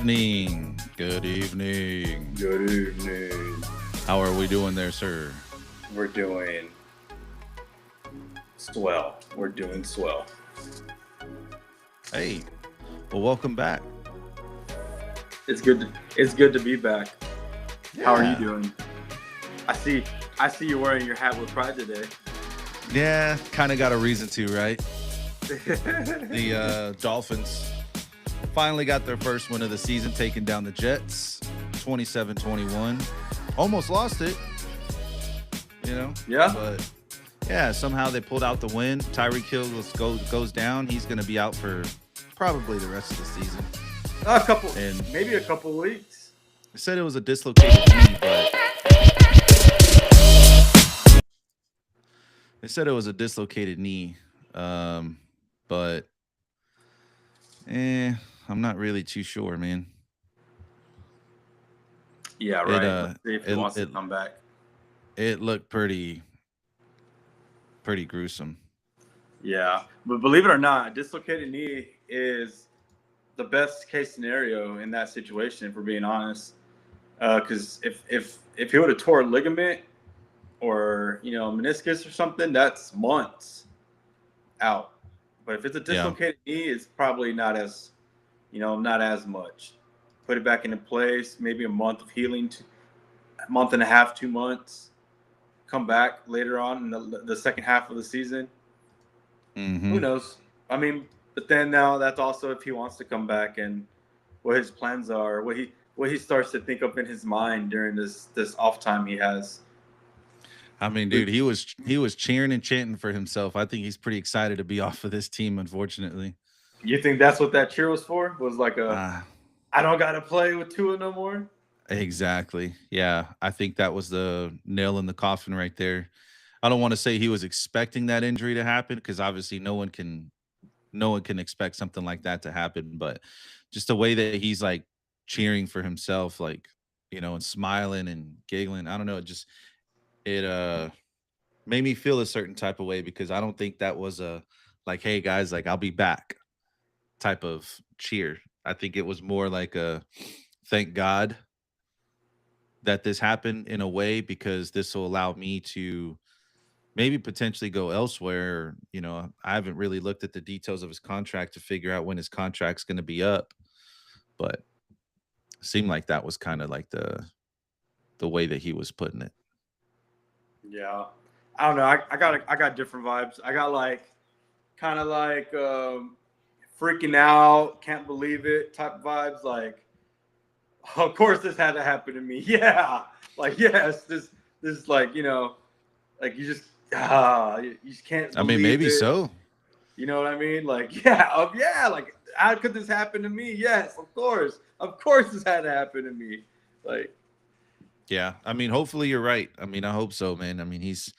evening. Good evening. Good evening. How are we doing there, sir? We're doing swell. We're doing swell. Hey, well, welcome back. It's good to be back. How are you Yeah. doing? I see I see you wearing your hat with pride today. Yeah, kind of got a reason to, right? The Dolphins finally got their first win of the season, taking down the Jets 27-21. Almost lost it, Yeah. but yeah, somehow they pulled out the win. Tyreek Hill goes down. He's going to be out for probably the rest of the season. A couple And maybe a couple weeks. they said it was a dislocated knee, but they said it was a dislocated knee. Um, but I'm not really too sure, man. Yeah, It right. Let's uh see if he it wants to it come back. it looked pretty gruesome. Yeah. But believe it or not, a dislocated knee is the best case scenario in that situation, if we're being honest. Because if he would have tore a ligament or meniscus or something, that's months out. But if it's a Yeah. dislocated knee, it's probably not as much. Put it back into place, maybe a month of healing, a month and a half, 2 months. Come back later on in the second half of the season. Who Mm-hmm. knows? I mean, but then now that's also if he wants to come back and what his plans are, what he starts to think of in his mind during this off time he has. I mean, dude, he was cheering and chanting for himself. I think he's pretty excited to be off of this team, unfortunately. You think that's what that cheer was for? Was like Ah, I don't gotta play with Tua no more. exactly. Yeah. I think that was the nail in the coffin right there. I don't want to say he was expecting that injury to happen because obviously no one can expect something like that to happen, but just the way that he's like cheering for himself, like, and smiling and giggling. I don't know, it made me feel a certain type of way because I don't think that was a like, hey guys, like I'll be back type of cheer. I think it was more like a thank God that this happened in a way because this will allow me to maybe potentially go elsewhere. I haven't really looked at the details of his contract to figure out when his contract's going to be up, but it seemed like that was kind of like the way that he was putting it. Yeah, I don't know. I got different vibes. I got like kind of like freaking out, can't believe it type vibes. Like, of course this had to happen to me. Yeah, like yes, this like like you just can't I mean, believe maybe it. so. You know what I mean? Like yeah, like how could this happen to me? Yes, of course this had to happen to me. Like Yeah, I mean, hopefully you're right. I mean, I hope so, man. I mean, he's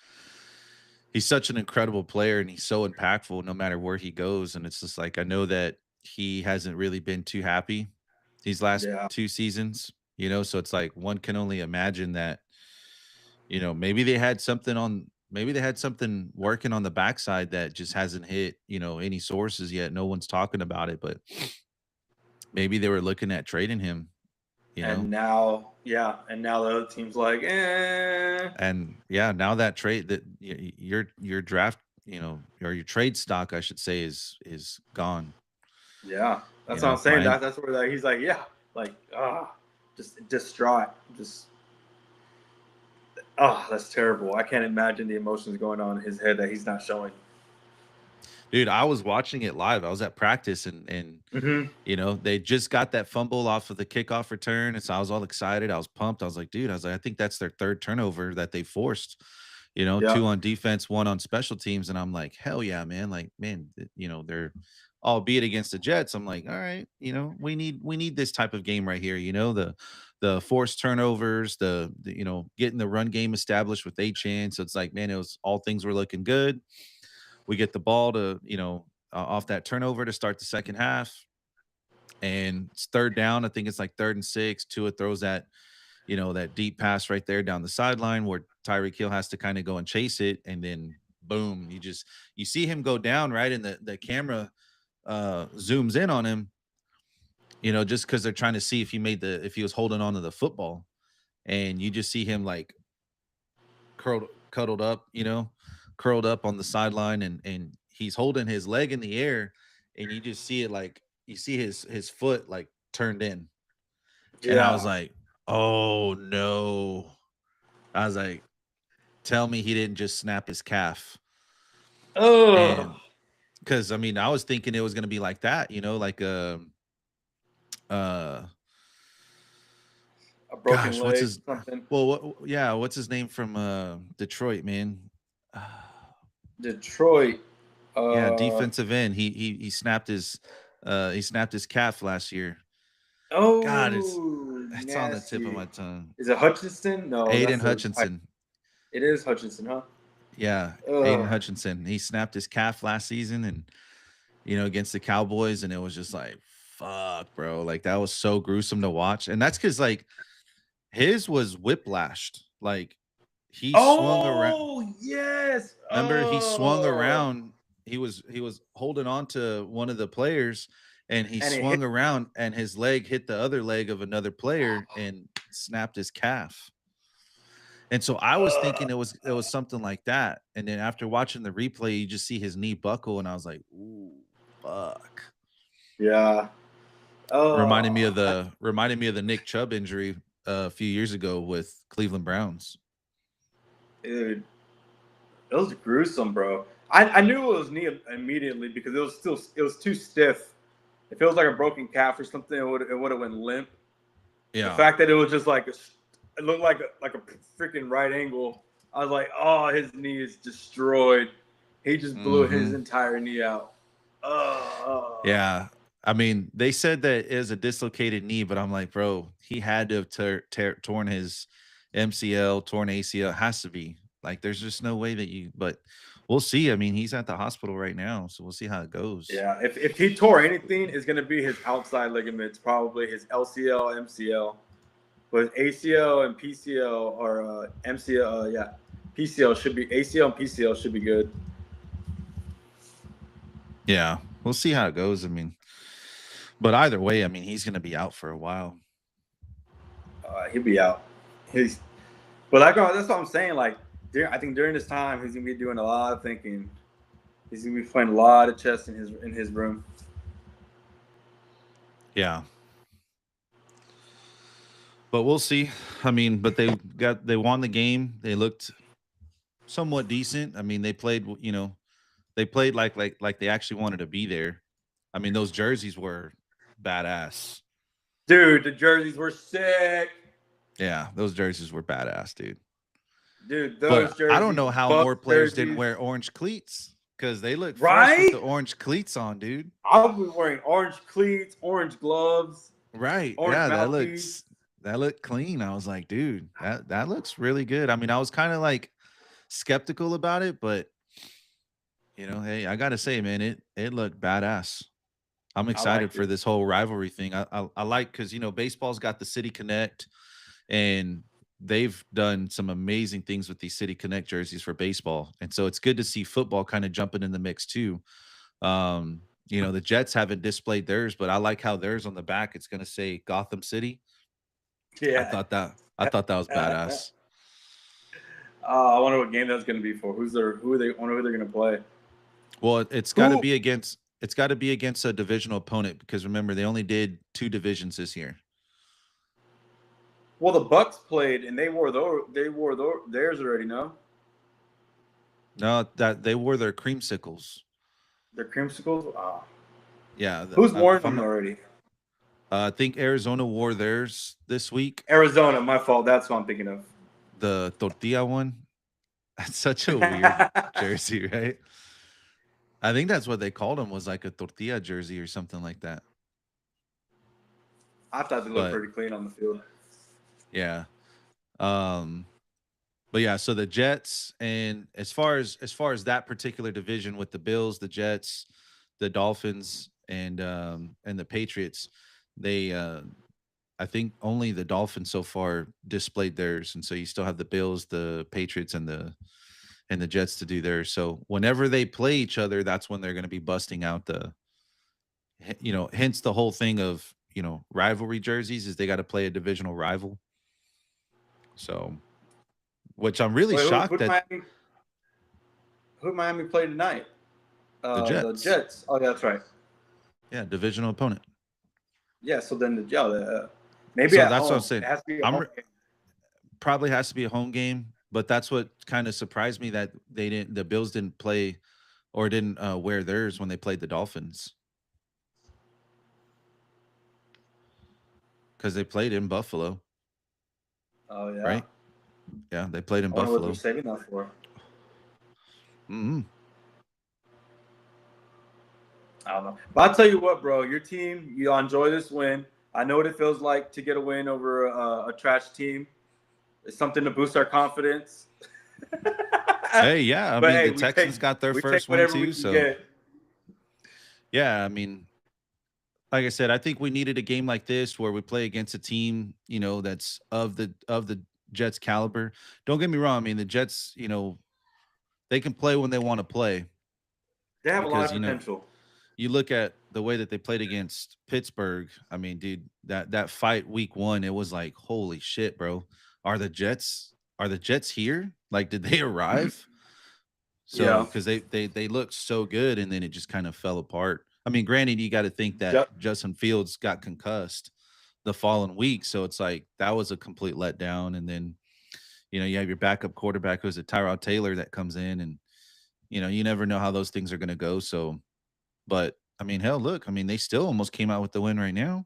such an incredible player and he's so impactful no matter where he goes. And it's just like I know that he hasn't really been too happy these last yeah, two seasons, so it's like one can only imagine that, maybe they had something working on the backside that just hasn't hit, any sources yet. No one's talking about it, but maybe they were looking at trading him, you know. and now the other team's like, And yeah, now that trade that your draft, or your trade stock, I should say, is gone. yeah. That's what I'm saying. Mine. That's where he's like, yeah, like just distraught, just that's terrible. I can't imagine the emotions going on in his head that he's not showing. Dude, I was watching it live. I was at practice and Mm-hmm. they just got that fumble off of the kickoff return. And so I was all excited. I was pumped. I was like, dude, I think that's their third turnover that they forced, Yeah, two on defense, one on special teams. And I'm like, hell yeah, man. Like, man, they're albeit against the Jets. I'm like, all right, we need this type of game right here. The forced turnovers, the getting the run game established with A-Chan. So it's like, man, it was all things were looking good. We get the ball to, off that turnover to start the second half. And it's third down. I think it's like 3rd and 6. Tua throws that deep pass right there down the sideline where Tyreek Hill has to kind of go and chase it. And then boom, you see him go down, right? And the camera zooms in on him. just because they're trying to see if he was holding on to the football, and you just see him like cuddled up, curled up on the sideline, and he's holding his leg in the air, and you just see it like you see his foot like turned in, and I was Yeah. like, oh no, I was like, tell me he didn't just snap his calf, Oh, and because I mean I was thinking it was gonna be like that, like uh a broken gosh, what's leg, his something. well yeah, what's his name from Detroit, man. Detroit. Yeah, Uh defensive end. He snapped his calf last year. God, oh, it's on the tip of nasty. my tongue. Is it Hutchinson? No, Aiden that's a. Hutchinson. It is Hutchinson, huh? Yeah, Aiden Ugh. Hutchinson. He snapped his calf last season, and against the Cowboys, and it was just like, fuck, bro. Like that was so gruesome to watch. And that's because like his was whiplashed. Like he swung around. Oh yes. Remember, he swung Oh, around. He was holding on to one of the players, and he and it hit. swung around, and his leg hit the other leg of another player and snapped his calf. And so I was thinking it was something like that. And then after watching the replay, you just see his knee buckle, and I was like, "Ooh, fuck!" Yeah. Reminded me Oh, of the Nick Chubb injury a few years ago with Cleveland Browns. dude, it was gruesome, bro. I knew it was knee immediately because it was too stiff. If it was like a broken calf or something, it would have went limp. The Yeah. fact that it was just like it looked like a freaking right angle. I was like, oh, his knee is destroyed. He just blew his Hmm. entire knee out. Oh, Yeah. I mean, they said that it is a dislocated knee, but I'm like, bro, he had to have torn his MCL, torn ACL. Has to be. Like, there's just no way that but we'll see. I mean, he's at the hospital right now, so we'll see how it goes. yeah. If he tore anything, it's gonna be his outside ligaments, probably his LCL, MCL. But ACL and PCL or MCL, yeah, PCL should be ACL and PCL should be good. Yeah. We'll see how it goes. I mean, but either way, I mean, he's going to be out for a while. He'll be out. He's, but that's what I'm saying. Like, I think during this time, he's gonna be doing a lot of thinking. He's gonna be playing a lot of chess in his room. Yeah. But we'll see. I mean, but they won the game. They looked somewhat decent. I mean, they played like they actually wanted to be there. I mean, those jerseys were badass. Dude, the jerseys were sick. Yeah, those jerseys were badass, dude. Dude, those But I don't jerseys, know how Bucks more players didn't jerseys, wear orange cleats because they look fresh with right? the orange cleats on, dude. I'll be wearing orange cleats, orange gloves, Right. orange Yeah, that mouthpiece. looks that looked clean. I was like, dude, that looks really good. I mean, I was kind of like skeptical about it, but hey, I gotta say, man, it looked badass. I'm I excited liked for it. this whole rivalry thing. I like because baseball's got the City Connect, and they've done some amazing things with these City Connect jerseys for baseball, and so it's good to see football kind of jumping in the mix too. The Jets haven't displayed theirs, but I like how theirs on the back it's going to say Gotham City. I Yeah. thought that I thought that was badass. I wonder what game that's going to be for. Who are they? I wonder who they're going to play. Well, it's got to be against a divisional opponent because remember they only did 2 divisions this year. Well, the Bucks played and theirs already. No, No, that they wore their creamsicles. their creamsicles. Yeah, Who's worn if I'm them not, already? I think Arizona wore theirs this week. Arizona. My fault. That's what I'm thinking of. The tortilla one. That's such a weird jersey, right? I think that's what they called them was like a tortilla jersey or something like that. I thought they looked But pretty clean on the field. yeah. Um but yeah, so the Jets and as far as that particular division with the Bills, the Jets, the Dolphins and the Patriots, they I think only the Dolphins so far displayed theirs, and so you still have the Bills, the Patriots, and the Jets to do theirs. So whenever they play each other, that's when they're going to be busting out hence the whole thing of rivalry jerseys is they got to play a divisional rival. So, which I'm really Wait, shocked that who Miami play tonight? the The Jets. Jets. Oh, yeah, that's right. Yeah, divisional opponent. Yeah, so then maybe So at that's what I'm home. saying. It has to be a home game. Probably has to be a home game, but that's what kind of surprised me that the Bills didn't play or didn't wear theirs when they played the Dolphins. Because they played in Buffalo. Oh, yeah. Right? Yeah, they played in I wonder Buffalo. what they're saving that for. Mm-hmm. I don't know. But I'll tell you what, bro. Your team, you enjoy this win. I know what it feels like to get a win over a trash team. It's something to boost our confidence. Hey, yeah. I mean, the Texans got their first one too. So, yeah, I mean, like I said, I think we needed a game like this where we play against a team, that's of the Jets caliber. Don't get me wrong. I mean, the Jets, they can play when they want to play. They have a lot of potential. You look at the way that they played against Pittsburgh. I mean, dude, that fight week 1, it was like, holy shit, bro. Are the Jets here? Like, did they arrive? So, because they looked so good, and then it just kind of fell apart. I mean, granted, you got to think that Justin Fields got concussed the following week, so it's like that was a complete letdown. And then, you have your backup quarterback who's a Tyrod Taylor that comes in, and you never know how those things are going to go. So, but I mean, hell, look, I mean, they still almost came out with the win right now.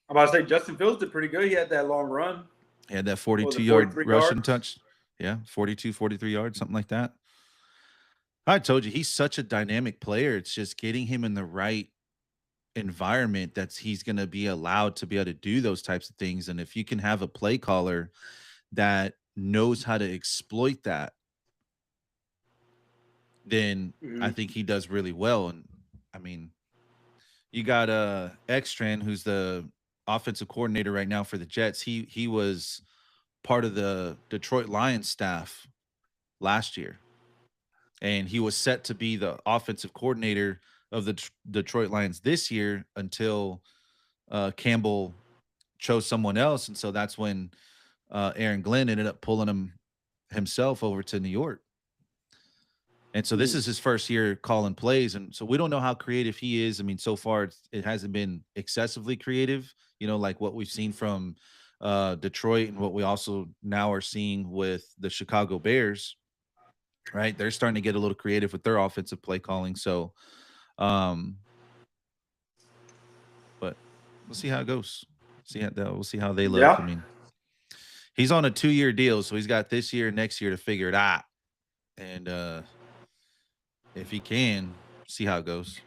I'm about to say Justin Fields did pretty good. He had that long run. He had that 42-yard rushing touch. Yeah, 42, 43 yards, something like that. I told you, he's such a dynamic player. It's just getting him in the right environment he's going to be allowed to be able to do those types of things. And if you can have a play caller that knows how to exploit that, then I think he does really well. And I mean, you got Ekstrand, who's the offensive coordinator right now for the Jets. He was part of the Detroit Lions staff last year, and he was set to be the offensive coordinator of the Detroit Lions this year until Campbell chose someone else. And so that's when Aaron Glenn ended up pulling him himself over to New York. And so this is his first year calling plays. And so we don't know how creative he is. I mean, so far it hasn't been excessively creative, like what we've seen from Detroit and what we also now are seeing with the Chicago Bears, right? They're starting to get a little creative with their offensive play calling. So, but we'll see how it goes. We'll see how they look. Yeah. I mean, he's on a 2-year deal, so he's got this year, next year to figure it out. And if he can, see how it goes.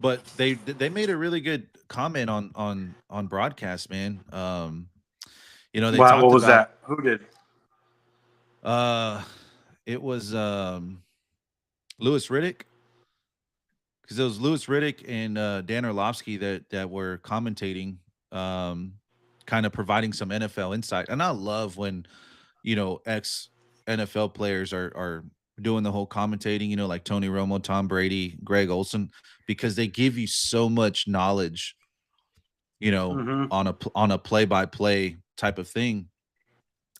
But they made a really good comment on broadcast, man. They talked about, what was that? Who did? It was Louis Riddick. Because it was Louis Riddick and Dan Orlovsky that were commentating, kind of providing some NFL insight. And I love when, ex NFL players are doing the whole commentating, like Tony Romo, Tom Brady, Greg Olsen, because they give you so much knowledge, on a play-by-play type of thing.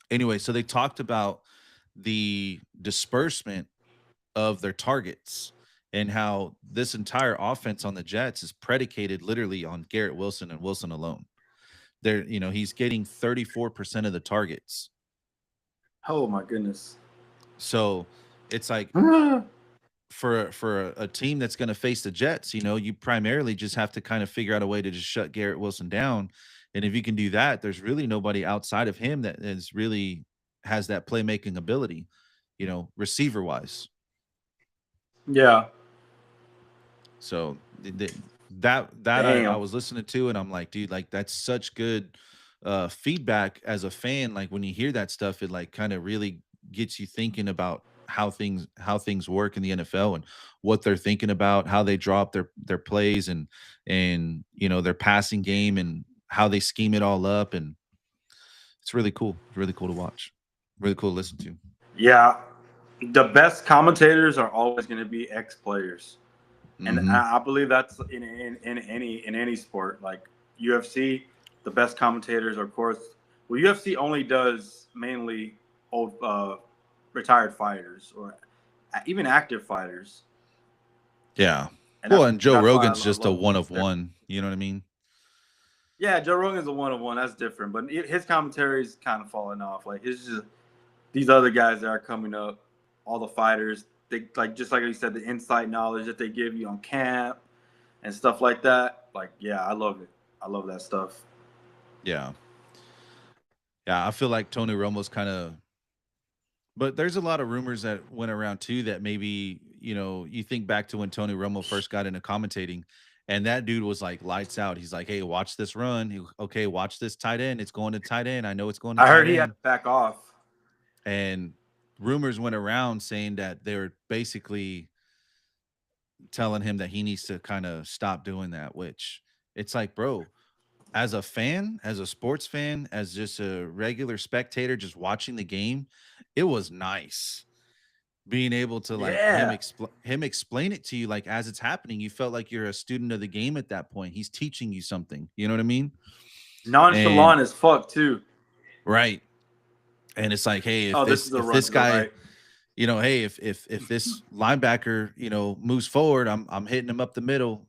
Anyway, so they talked about the disbursement of their targets and how this entire offense on the Jets is predicated literally on Garrett Wilson and Wilson alone. He's getting 34% of the targets. Oh my goodness. So it's like for a team that's going to face the Jets, you primarily just have to kind of figure out a way to just shut Garrett Wilson down. And if you can do that, there's really nobody outside of him that has that playmaking ability, receiver wise. Yeah. So that I was listening to, and I'm like, dude, like that's such good feedback as a fan. Like when you hear that stuff, it like kind of really gets you thinking about how things work in the NFL and what they're thinking about, how they draw up their plays and their passing game and how they scheme it all up. And it's really cool. It's really cool to watch. Really cool to listen to. Yeah. The best commentators are always going to be ex-players. And Mm-hmm. I believe that's in any sport. Like UFC, the best commentators are, of course. Well, UFC only does mainly old retired fighters or even active fighters, Yeah. and Well, and Joe that's why Rogan's I just a love one of their. one. You know what I mean? Yeah, Joe Rogan's a one of one. That's different, but his commentary's kind of falling off. Like it's just these other guys that are coming up, all the fighters. They like just like you said, the insight knowledge that they give you on camp and stuff like that. Like, yeah, I love it. I love that stuff. Yeah. Yeah. I feel like Tony Romo's kind of, but there's a lot of rumors that went around too that maybe, you think back to when Tony Romo first got into commentating and that dude was like lights out. He's like, hey, watch this run. Okay, watch this tight end. It's going to tight end. I know it's going to I tight heard he had end. to back off. And rumors went around saying that they were basically telling him that he needs to kind of stop doing that, which it's like, bro, as a fan, as a sports fan, as just a regular spectator just watching the game, it was nice being able to like Yeah, him explain it to you like as it's happening. You felt like you're a student of the game at that point. He's teaching you something. You know what I mean? And nonchalant as fuck too. right. And it's like, hey, Oh, this is a if run this to the guy, right. hey, if this linebacker, moves forward, I'm hitting him up the middle,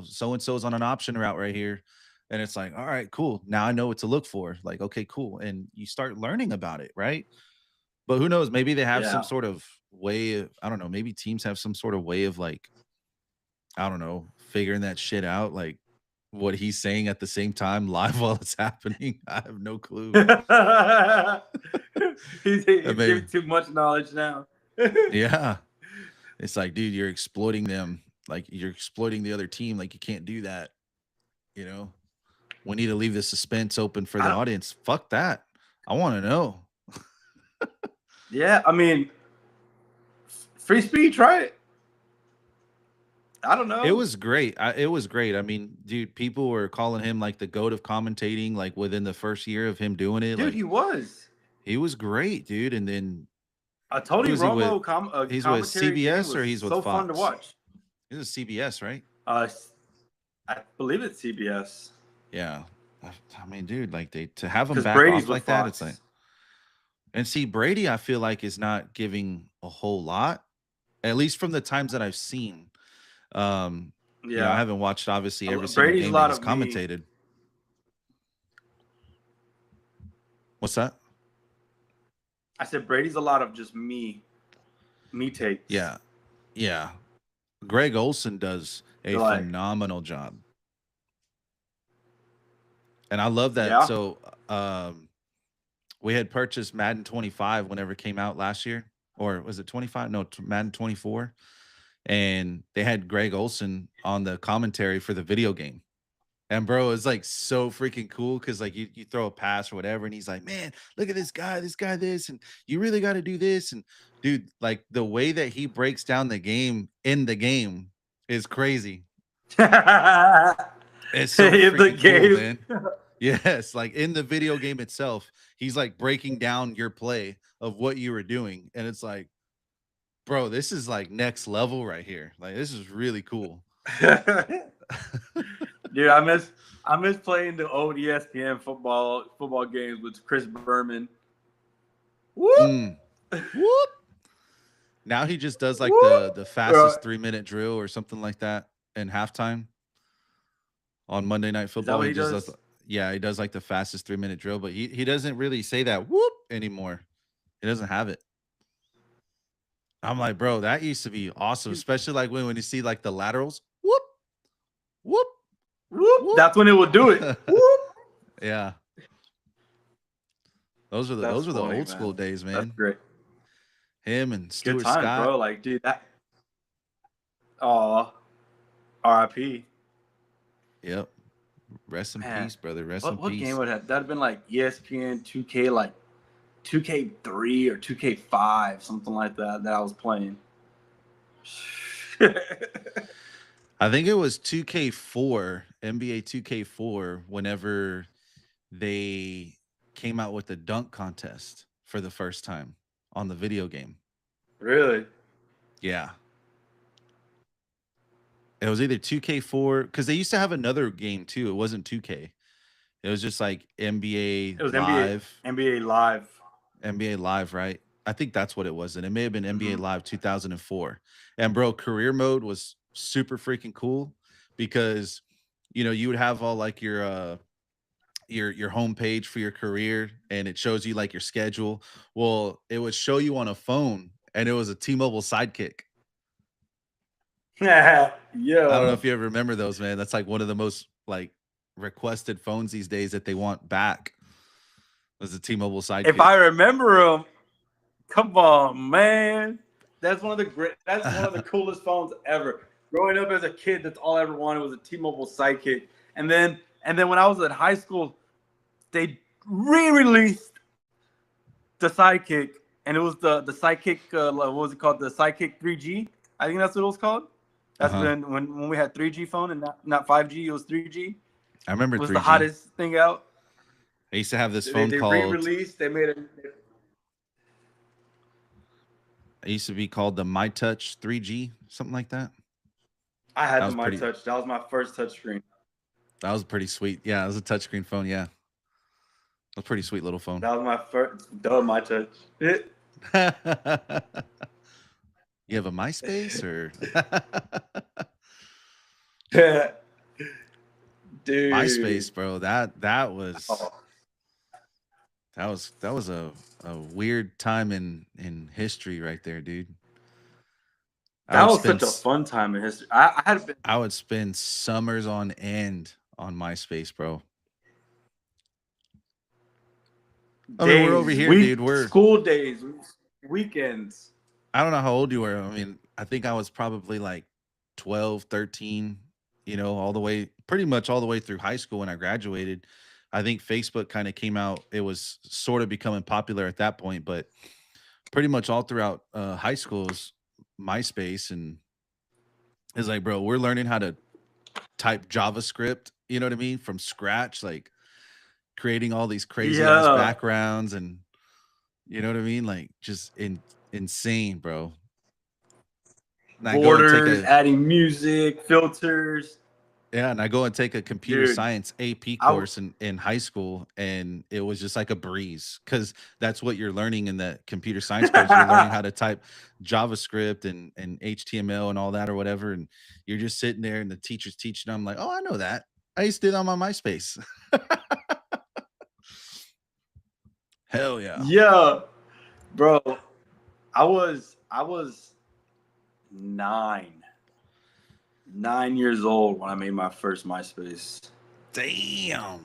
so and so's on an option route right here. And it's like, all right, cool. Now I know what to look for. Like, okay, cool. And you start learning about it, right? But who knows? Maybe they have some Yeah. sort of way of, I don't know, maybe teams have some sort of way of like, I don't know, figuring that shit out, like what he's saying at the same time live while it's happening. I have no clue. he's Maybe, giving too much knowledge now. yeah. It's like, dude, you're exploiting them. Like you're exploiting the other team. Like you can't do that. You know, we need to leave the suspense open for I the don't, audience. Fuck that. I want to know. yeah, I mean, free speech, right? I don't It know. was great. It was great. I mean, dude, people were calling him like the goat of commentating. Like within the first year of him doing it, Dude, like he was. he was great, dude. And then A who Tony is he with? Romo He's with commentary game CBS or was he's with so fun to Fox? watch. He's with CBS, right? Uh, I believe it's CBS Yeah. I mean, dude, like they to have him because back Brady's off with like that, it's like, Fox. and see, Brady, I feel like is not giving a whole lot, at least from the times that I've seen. Um, I Yeah, haven't watched obviously every single Brady's a game that lot he's of me. commentated. What's that? I said Brady's a lot of just me takes. Yeah. Yeah. Greg Olson does a They're like, phenomenal job. And I love that. yeah, So we had purchased Madden 25 whenever it came out last year. Or was it 25? No, Madden 24. And they had Greg Olson on the commentary for the video game. And bro, it's like so freaking cool because like you throw a pass or whatever, and he's like, man, look at this guy, this, and you really got to do this. And dude, like the way that he breaks down the game in the game is crazy. It's so in the freaking cool, game. man. Yes, like in the video game itself, he's like breaking down your play of what you were doing. And it's like, bro, this is like next level right here. Like this is really cool. Dude, I miss playing the old ESPN football games with Chris Berman. Whoop, Whoop. Now he just does like whoop. the fastest 3-minute drill or something like that in halftime on Monday Night Is that Football. what He he just does? does, yeah, he does like the fastest 3-minute drill, but he doesn't really say that whoop anymore. He doesn't have it. I'm like, bro, that used to be awesome, especially like when you see like the laterals. Whoop, whoop, Whoop. whoop. That's when it would do it. Whoop. Yeah. Those were the That's the funny, old school man. days, man. That's great. Him and Good Stuart times, Scott. bro. Like, dude, that. Oh, RIP. Yep. Rest in peace, brother. Rest in What peace. game would that have been like ESPN 2K, like 2K3 or 2K5, something like that I was playing. I think it was 2K4, NBA 2K4, whenever they came out with the dunk contest for the first time on the video game. Really? Yeah. It was either 2K4 because they used to have another game too. It wasn't 2K. It was just like NBA It was Live, NBA Live. NBA Live, right? I think that's what it was, and it may have been NBA Hmm. Live 2004. And bro, career mode was super freaking cool because you would have all like your homepage for your career, and it shows you like your schedule. Well, it would show you on a phone, and it was a T-Mobile Sidekick. I don't know Yeah. if you ever remember those, man. That's like one of the most like requested phones these days that they want back was the T-Mobile If Sidekick. I remember them, come on, man. That's one of the great. That's one of the coolest phones ever. Growing up as a kid, that's all I ever wanted was a T-Mobile Sidekick. And then when I was in high school, they re-released the Sidekick, and it was the Sidekick. What was it called? The Sidekick 3G. I think that's what it was called. That's Uh-huh. when we had 3G phone and not 5G. It was 3G. I remember It was the 3G. hottest thing out. I used to have this They phone they called re-released. They made it. it used to be called the My Touch 3G, something like that. I That had the was My pretty Touch. That was my first touchscreen. that was pretty sweet. Yeah, it was a touchscreen phone, yeah. It was a pretty sweet little phone. That was my first. Duh, My Touch. You have a MySpace or Dude. MySpace, bro. That was Oh, that was a weird time in history right there, dude. I that would was spend such a s- fun time in history. I had been I would spend summers on end on MySpace, bro. I mean, we're over days, here, dude. We're school days, weekends. I don't know how old you were. I mean, I think I was probably like 12, 13. All the way pretty much all the way through high school when I graduated. I think Facebook kind of came out. It was sort of becoming popular at that point, but pretty much all throughout high school is MySpace. And it's like, bro, we're learning how to type JavaScript, you know what I mean, from scratch, like creating all these crazy ass Yeah, backgrounds and you know what I mean, like just insane, bro. And I go and take borders, a adding music, filters. Yeah, and I go and take a computer Dude, science AP I course in high school, and it was just like a breeze because that's what you're learning in the computer science course. You're learning how to type JavaScript and HTML and all that or whatever, and you're just sitting there, and the teacher's teaching. I'm like, oh, I know that. I used to do that on my MySpace. Hell yeah. yeah, bro. I was 9, 9 years old when I made my first MySpace, Damn.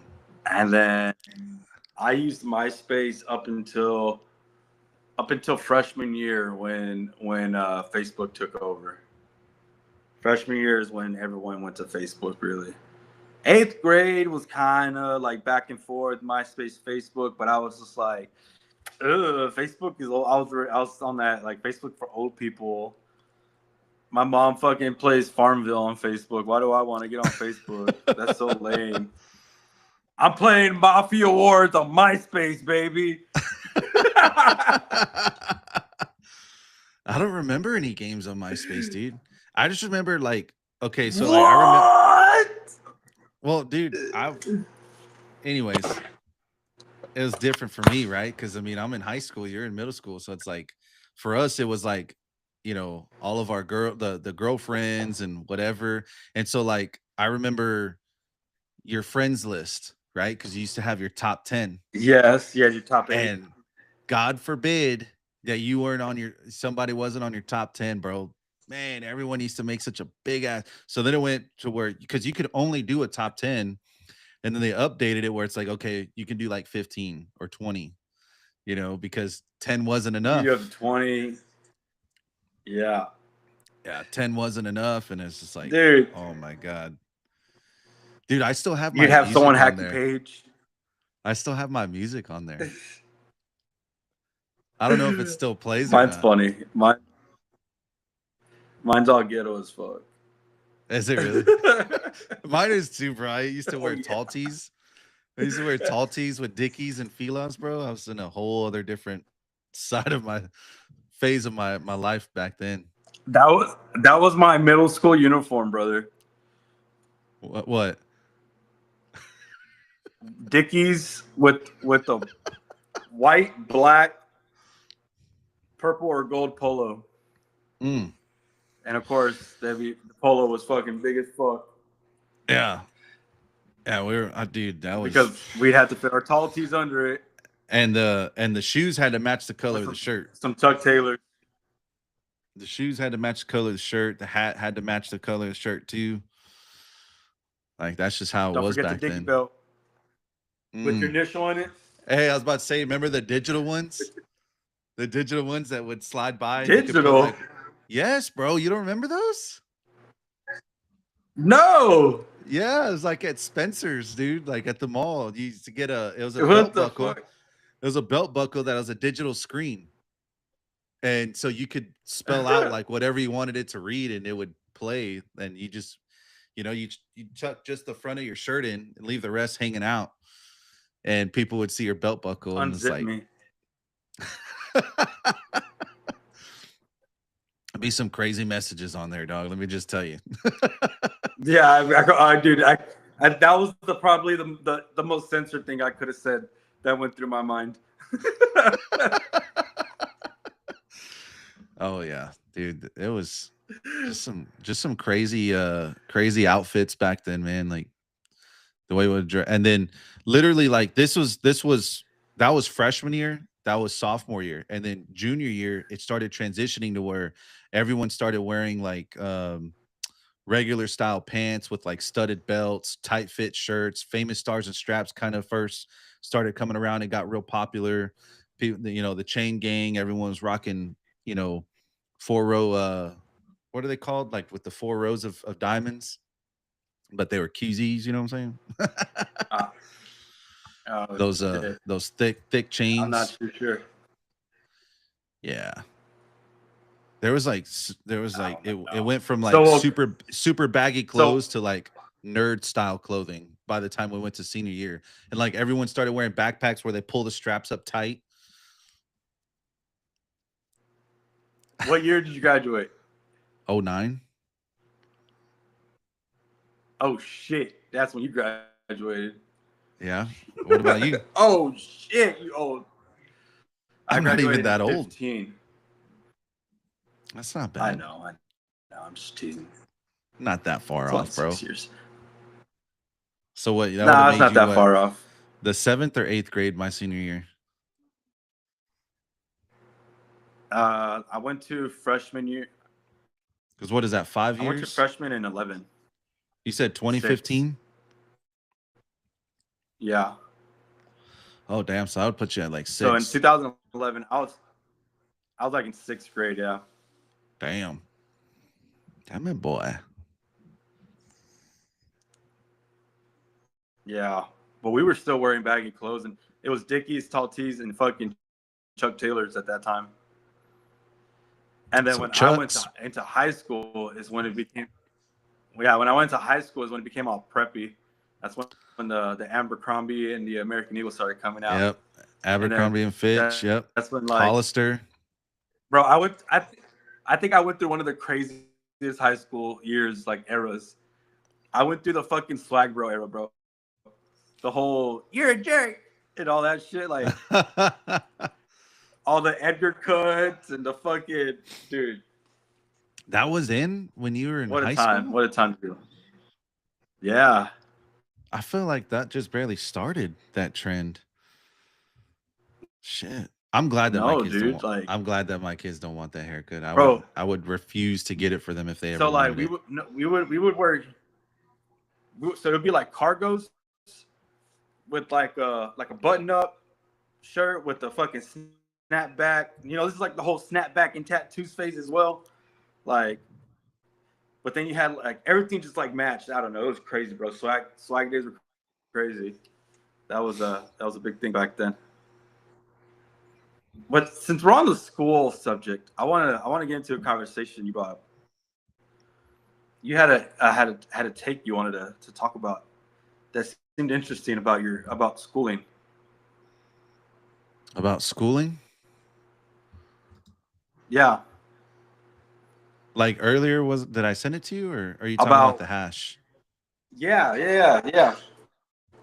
and then I used MySpace up until freshman year when Facebook took over. Freshman year is when everyone went to Facebook. Really, eighth grade was kind of like back and forth, MySpace, Facebook, but I was just like, ugh, Facebook is old. I was on that like Facebook for old people. My mom fucking plays Farmville on Facebook. Why do I want to get on Facebook? That's so lame. I'm playing Mafia Wars on MySpace, baby. I don't remember any games on MySpace, dude. I just remember like okay, so like I remember. What? Well, dude, anyways, it was different for me, right? Because I mean, I'm in high school, you're in middle school, so it's like for us, it was like all of our the girlfriends and whatever, and so like I remember your friends list, right? Because you used to have your top 10, Yes, yeah, your top 8. and God forbid that you weren't on your somebody wasn't on your top 10, bro. Man, everyone used to make such a big ass. So then it went to where because you could only do a top 10, and then they updated it where it's like, okay, you can do like 15 or 20, because 10 wasn't You have enough. 20. Yeah, Yeah, 10 wasn't enough. And it's just like, dude. oh my God. Dude, I still have You'd my have someone music on hack your there. page. I still have my music on there. I don't know if it still plays or Mine's not. funny. Mine's all ghetto as fuck. Is it really? Mine is too, bro. I used to Oh wear yeah. tall tees. I used to wear tall tees with Dickies and Filas, bro. I was in a whole other different side of my phase of my life back then. That was my middle school uniform, brother. What? Dickies with the white, black, purple, or gold polo. Mm. And of course, the polo was fucking big as fuck. Yeah. Yeah, dude, that was because we had to fit our tall tees under it. And the shoes had to match the color of the shirt. Some Chuck Taylor. The shoes had to match the color of the shirt. The hat had to match the color of the shirt too. Like that's just how it was back then. Don't forget the Dickie belt with your initial on it. Hey, I was about to say, remember the digital ones? The digital ones that would slide by. Digital? Yes, bro. You don't remember those? No. Yeah, it was like at Spencer's, dude. Like at the mall, you used to get it was a belt buckle. Fuck? It was a belt buckle that was a digital screen. And so you could spell out like whatever you wanted it to read and it would play. And you just, you tuck just the front of your shirt in and leave the rest hanging out. And people would see your belt buckle and it's like me. Be some crazy messages on there, dog. Let me just tell you. Yeah, dude, that was probably the most censored thing I could have said that went through my mind. Oh yeah, dude, it was just some crazy outfits back then, man. Like the way it would dress, and then literally like that was freshman year, that was sophomore year, and then junior year it started transitioning to where everyone started wearing like regular style pants with like studded belts, tight fit shirts. Famous Stars and Straps kind of first started coming around and got real popular. People, the Chain Gang, everyone was rocking, 4-row what are they called, like with the 4 rows of diamonds, but they were QZs, you know what I'm saying? Those thick chains. I'm not too sure. Yeah, there was like it went from like super baggy clothes to like nerd style clothing by the time we went to senior year, and like everyone started wearing backpacks where they pull the straps up tight. What year did you graduate? 2009. Oh shit, that's when you graduated. Yeah. What about you? Oh shit, you old. I'm not even that old. 15. That's not bad. I know. I'm just teasing. Not that far off, bro. 6 years. So what? It's not that far off. The 7th or 8th grade, my senior year. I went to freshman year. Because what is that? 5 years? I went to freshman in 11. You said 2015? Yeah. Oh damn! So I would put you at like 6. So in 2011, I was like in 6th grade. Yeah. Damn it, boy. Yeah, but we were still wearing baggy clothes, and it was Dickies, tall tees, and fucking Chuck Taylors at that time. And then when I went into high school is when it became. Yeah, when I went to high school is when it became all preppy. That's when the Abercrombie and the American Eagle started coming out. Yep, Abercrombie and Fitch. Yep, that's when like Hollister. Bro, I think I went through one of the craziest high school years, like eras. I went through the fucking swag bro era, bro. The whole "you're a jerk" and all that shit, like all the Edgar cuts and the fucking dude. That was in when you were in high school? What a time to do. Yeah. I feel like that just barely started that trend. Shit. I'm glad that I'm glad that my kids don't want that haircut. I would refuse to get it for them if they ever. So like we would wear. So it'd be like cargos with like a button up shirt with the fucking snapback. This is like the whole snapback and tattoos phase as well. Like, but then you had like everything just like matched. I don't know. It was crazy, bro. Swag days were crazy. That was a big thing back then. But since we're on the school subject, I want to get into a conversation you brought up. You had a take you wanted to talk about that seemed interesting about schooling. About schooling? Yeah. Like earlier, was did I send it to you, or are you talking about About the hash? yeah.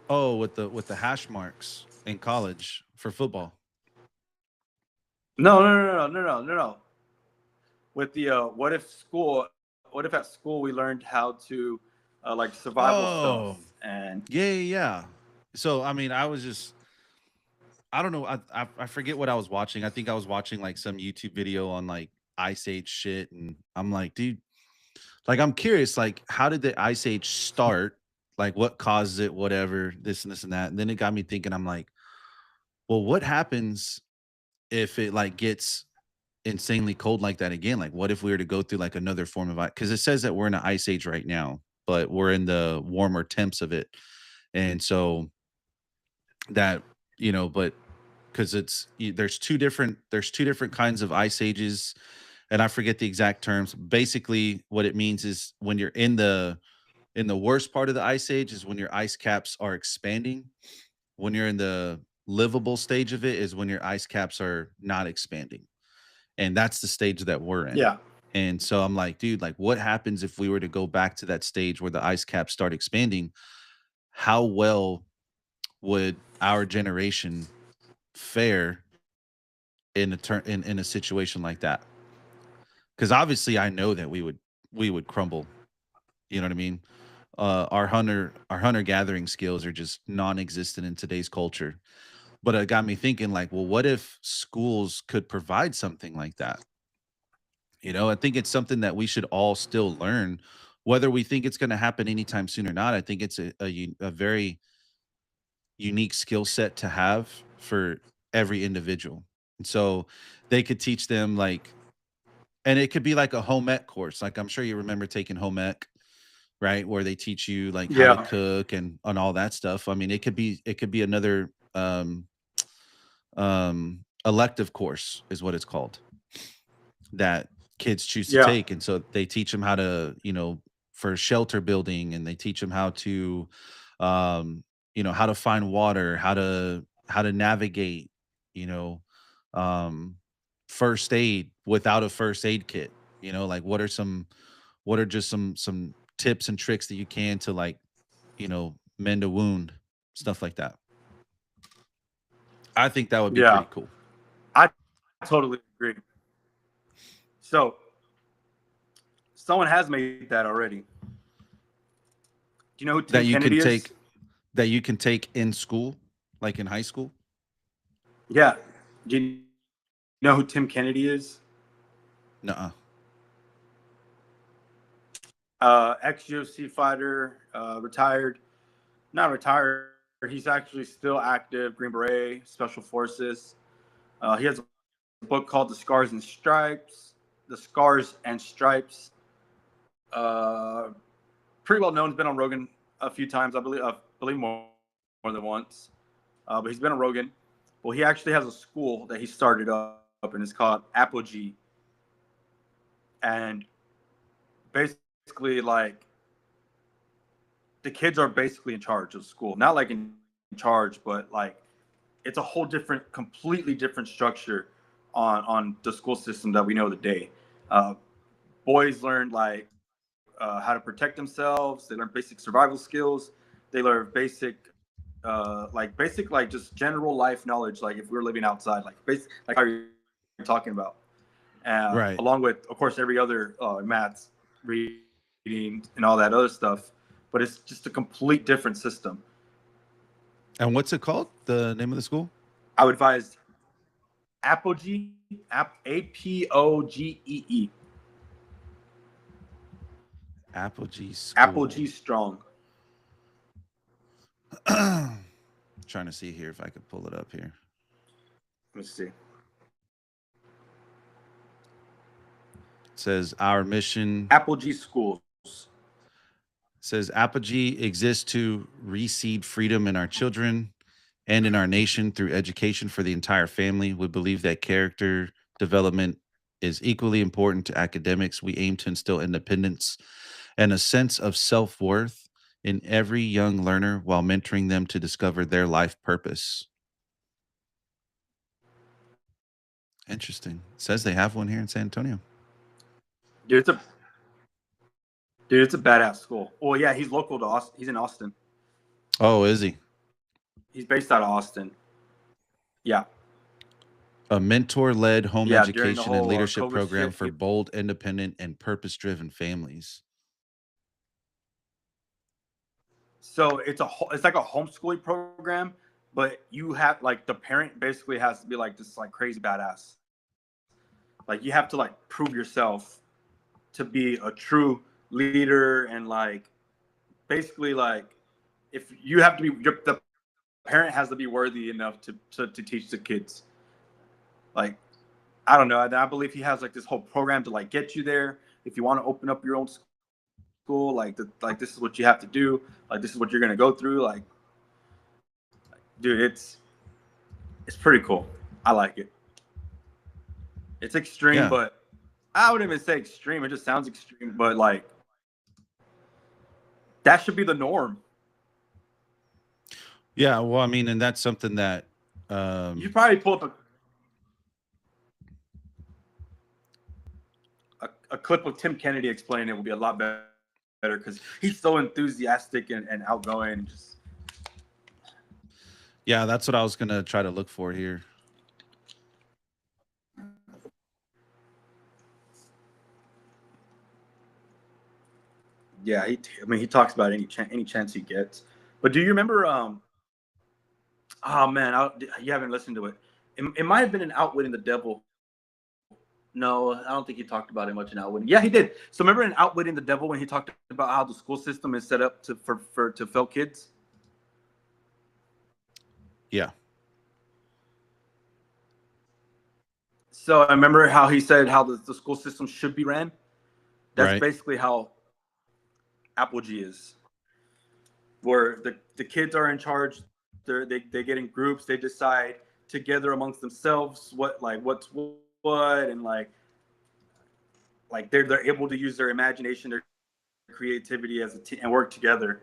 Oh, with the hash marks in college for football. No. With the what if at school we learned how to like survival stuff Oh, and yeah. So I mean, I was just I don't know. I forget what I was watching. I think I was watching like some YouTube video on like Ice Age shit, and I'm like, dude, like I'm curious, like how did the Ice Age start? Like what caused it? Whatever, this and this and that. And then it got me thinking. I'm like, well, what happens if it like gets insanely cold like that again? Like, what if we were to go through like another form of ice? Because it says that we're in an ice age right now, but we're in the warmer temps of it, and so that but because there's two different kinds of ice ages, and I forget the exact terms. Basically, what it means is when you're in the worst part of the ice age is when your ice caps are expanding. When you're in the livable stage of it is when your ice caps are not expanding. And that's the stage that we're in. yeah, And so I'm like, dude, like what happens if we were to go back to that stage where the ice caps start expanding? How well would our generation fare in a situation like that? Because obviously I know that we would crumble. You know what I mean? Our hunter gathering skills are just non-existent in today's culture. But it got me thinking, like, well, what if schools could provide something like that? I think it's something that we should all still learn, whether we think it's going to happen anytime soon or not. I think it's a very unique skill set to have for every individual. And so they could teach them like, and it could be like a home ec course. Like I'm sure you remember taking home ec, right? Where they teach you like how to yeah, cook and all that stuff. I mean, it could be another elective course is what it's called that kids choose to yeah, take. And so they teach them how to, for shelter building, and they teach them how to, how to find water, how to navigate, you know, um, first aid without a first aid kit. Like what are just some tips and tricks that you can to like, mend a wound, stuff like that. I think that would be yeah. pretty cool. I totally agree. So someone has made that already. Do you know who That Tim you can Kennedy is? take that you can take in school, like in high school. Yeah. Do you know who Tim Kennedy is? Nuh-uh. Ex UFC fighter, retired. Not retired. He's actually still active. Green Beret, Special Forces. He has a book called The Scars and Stripes. The Scars and Stripes. Uh, Pretty well known. He's been on Rogan a few times. I believe more than once. But he's been on Rogan. Well, he actually has a school that he started up, and it's called Apogee. And basically, like the kids are basically in charge of school. Not like in charge, but like it's a whole different, completely different structure on the school system that we know today. Uh, Boys learn like how to protect themselves. They learn basic survival skills. They learn basic like just general life knowledge. Like if we were living outside, like basic like how you're talking about, Right. along with of course every other maths, reading, and all that other stuff. But it's just a complete different system. And what's it called? The name of the school? I would advise Apogee, Apogee, Apogee School. Apogee Strong. Trying to see here if I could pull it up here. Let's see. It says our mission Apogee Schools. says Apogee exists to reseed freedom in our children and in our nation through education for the entire family. We believe that character development is equally important to academics. We aim to instill independence and a sense of self worth in every young learner while mentoring them to discover their life purpose. Interesting. It says they have one here in San Antonio. Dude, it's a badass school. Well, yeah, he's local to Austin. He's in Austin. Oh, is he? He's based out of Austin. Yeah. A mentor-led home Yeah, during the education and whole leadership COVID program shit. for bold, independent, and purpose-driven families. So it's like a homeschooling program, but you have like the parent basically has to be like this like crazy badass. Like you have to like prove yourself to be a true leader, and like basically like if you have to be, the parent has to be worthy enough to teach the kids. Like I don't know. I believe he has like this whole program to like get you there. If you want to open up your own school, like this is what you have to do. Like this is what you're gonna go through. Like dude, it's pretty cool. I like it. It's extreme, Yeah. but I wouldn't even say extreme. It just sounds extreme, but like that should be the norm. Yeah, well, I mean, and that's something that You probably pull up a clip of Tim Kennedy explaining it would be a lot better because he's so enthusiastic and outgoing. And just yeah, that's what I was gonna try to look for here. yeah, he talks about any chance he gets. But do you remember? Oh man, you haven't listened to it. It might have been an Outwitting the Devil. No, I don't think he talked about it much in Outwitting. Yeah, he did. So remember in Outwitting the Devil when he talked about how the school system is set up to fail kids? Yeah. So I remember how he said how the school system should be ran. That's Right. basically how Apogee is, where the kids are in charge. They get in groups. They decide together amongst themselves what's what, and like they're able to use their imagination, their creativity as a team, and work together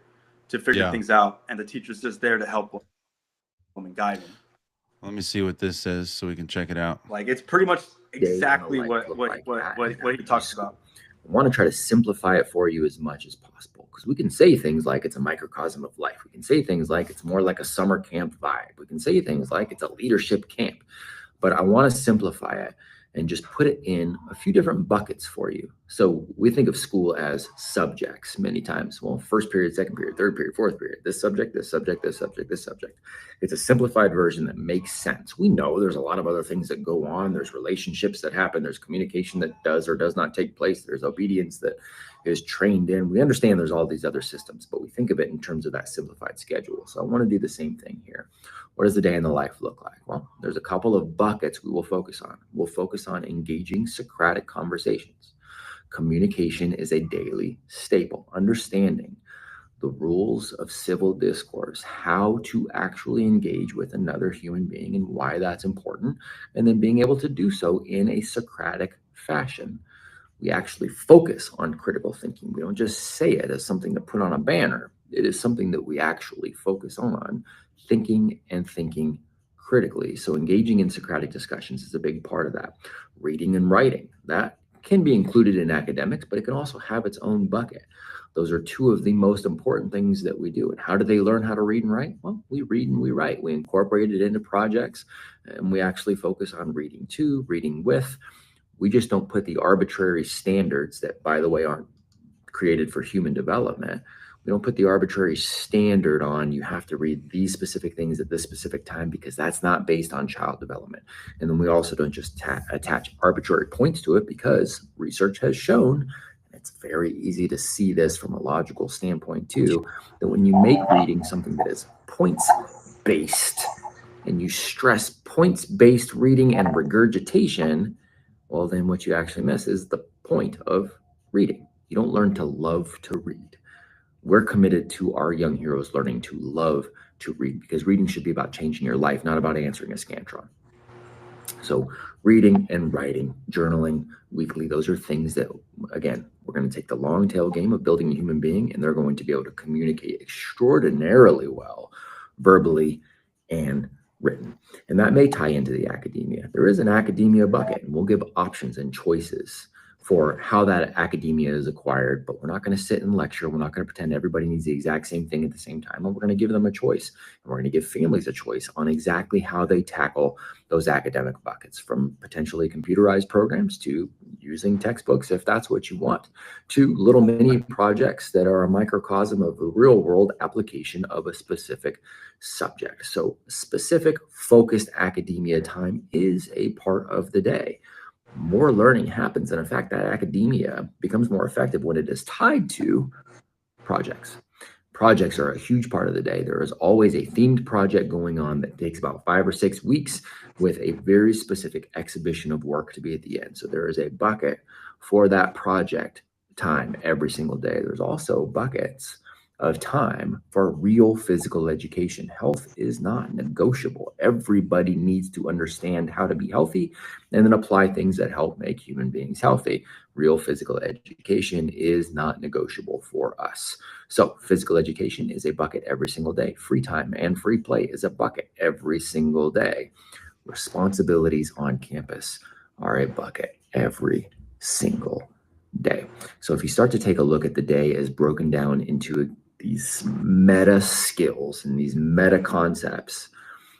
to figure things out. And the teacher's just there to help them and guide them. Let me see what this says so we can check it out. Like it's pretty much exactly what he talks about. I want to try to simplify it for you as much as possible, because we can say things like it's a microcosm of life. We can say things like it's more like a summer camp vibe. We can say things like it's a leadership camp. But I want to simplify it and just put it in a few different buckets for you. So we think of school as subjects many times. Well, first period, second period, third period, fourth period, this subject, this subject, this subject, this subject. It's a simplified version that makes sense. We know there's a lot of other things that go on. There's relationships that happen. There's communication that does or does not take place. There's obedience that is trained in. We understand there's all these other systems, but we think of it in terms of that simplified schedule. So I want to do the same thing here. What does the day in the life look like? Well, there's a couple of buckets we will focus on. We'll focus on engaging Socratic conversations. Communication is a daily staple. Understanding the rules of civil discourse, how to actually engage with another human being and why that's important, and then being able to do so in a Socratic fashion. We actually focus on critical thinking. We don't just say it as something to put on a banner. It is something that we actually focus on, thinking and thinking critically. So engaging in Socratic discussions is a big part of that. Reading and writing, that can be included in academics, but it can also have its own bucket. Those are two of the most important things that we do. And how do they learn how to read and write? Well, we read and we write. We incorporate it into projects, and we actually focus on reading to, reading with. We just don't put the arbitrary standards that, by the way, aren't created for human development. We don't put the arbitrary standard on you have to read these specific things at this specific time, because that's not based on child development. And then we also don't just attach arbitrary points to it, because research has shown, and it's very easy to see this from a logical standpoint too, that when you make reading something that is points-based and you stress points-based reading and regurgitation, well, then what you actually miss is the point of reading. You don't learn to love to read. We're committed to our young heroes learning to love to read, because reading should be about changing your life, not about answering a Scantron. So reading and writing, journaling weekly, those are things that, again, we're going to take the long tail game of building a human being, and they're going to be able to communicate extraordinarily well, verbally and written. And that may tie into the academia. There is an academia bucket, and we'll give options and choices for how that academia is acquired, but we're not going to sit and lecture. We're not going to pretend everybody needs the exact same thing at the same time. And we're going to give them a choice. And we're going to give families a choice on exactly how they tackle those academic buckets, from potentially computerized programs to using textbooks, if that's what you want, to little mini projects that are a microcosm of the real world application of a specific subject. So specific focused academia time is a part of the day. More learning happens. And in fact, that academia becomes more effective when it is tied to projects. Projects are a huge part of the day. There is always a themed project going on that takes about 5 or 6 weeks with a very specific exhibition of work to be at the end. So there is a bucket for that project time every single day. There's also buckets of time for real physical education. Health is not negotiable. Everybody needs to understand how to be healthy and then apply things that help make human beings healthy. Real physical education is not negotiable for us. So physical education is a bucket every single day. Free time and free play is a bucket every single day. Responsibilities on campus are a bucket every single day. So if you start to take a look at the day as broken down into these meta skills and these meta concepts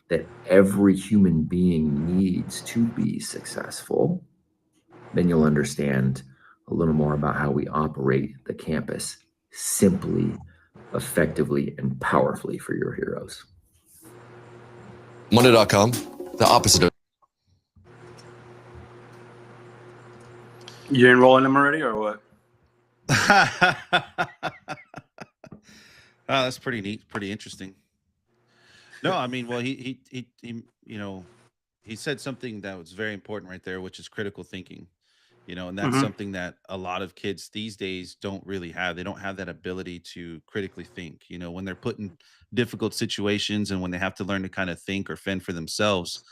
that every human being needs to be successful, then you'll understand a little more about how we operate the campus simply, effectively, and powerfully for your heroes. Monday.com, the opposite of. You enrolling them already or what? Oh, that's pretty neat, pretty interesting. No, I mean, well, he you know, he said something that was very important right there, which is critical thinking. And that's something that a lot of kids these days don't really have. They don't have that ability to critically think. When they're put in difficult situations and when they have to learn to kind of think or fend for themselves,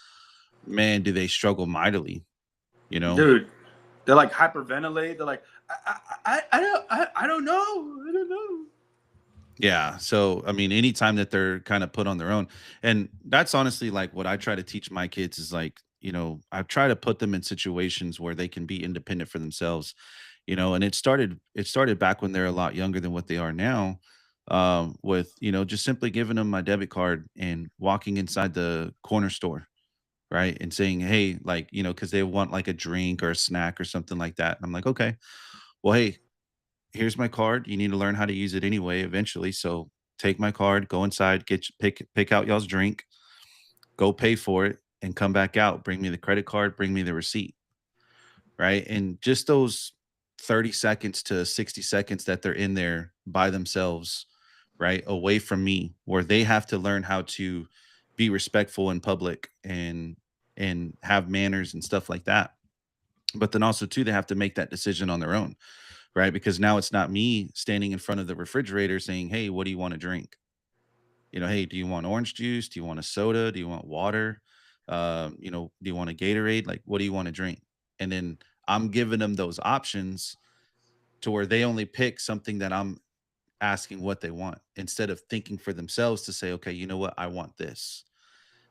man, do they struggle mightily. Dude, they're like hyperventilate. They're like, I don't know. Yeah. So, I mean, anytime that they're kind of put on their own, and that's honestly like what I try to teach my kids is like, I try to put them in situations where they can be independent for themselves, and it started back when they're a lot younger than what they are now, with, just simply giving them my debit card and walking inside the corner store, right? And saying, hey, like, because they want like a drink or a snack or something like that. And I'm like, okay, well, hey, here's my card. You need to learn how to use it anyway, eventually. So take my card, go inside, pick out y'all's drink, go pay for it, and come back out. Bring me the credit card, bring me the receipt. Right. And just those 30 seconds to 60 seconds that they're in there by themselves, right, away from me, where they have to learn how to be respectful in public and have manners and stuff like that. But then also too, they have to make that decision on their own, right? Because now it's not me standing in front of the refrigerator saying, "Hey, what do you want to drink?" "Hey, do you want orange juice? Do you want a soda? Do you want water? Do you want a Gatorade? Like, what do you want to drink?" And then I'm giving them those options to where they only pick something that I'm asking what they want instead of thinking for themselves to say, "Okay, you know what? I want this."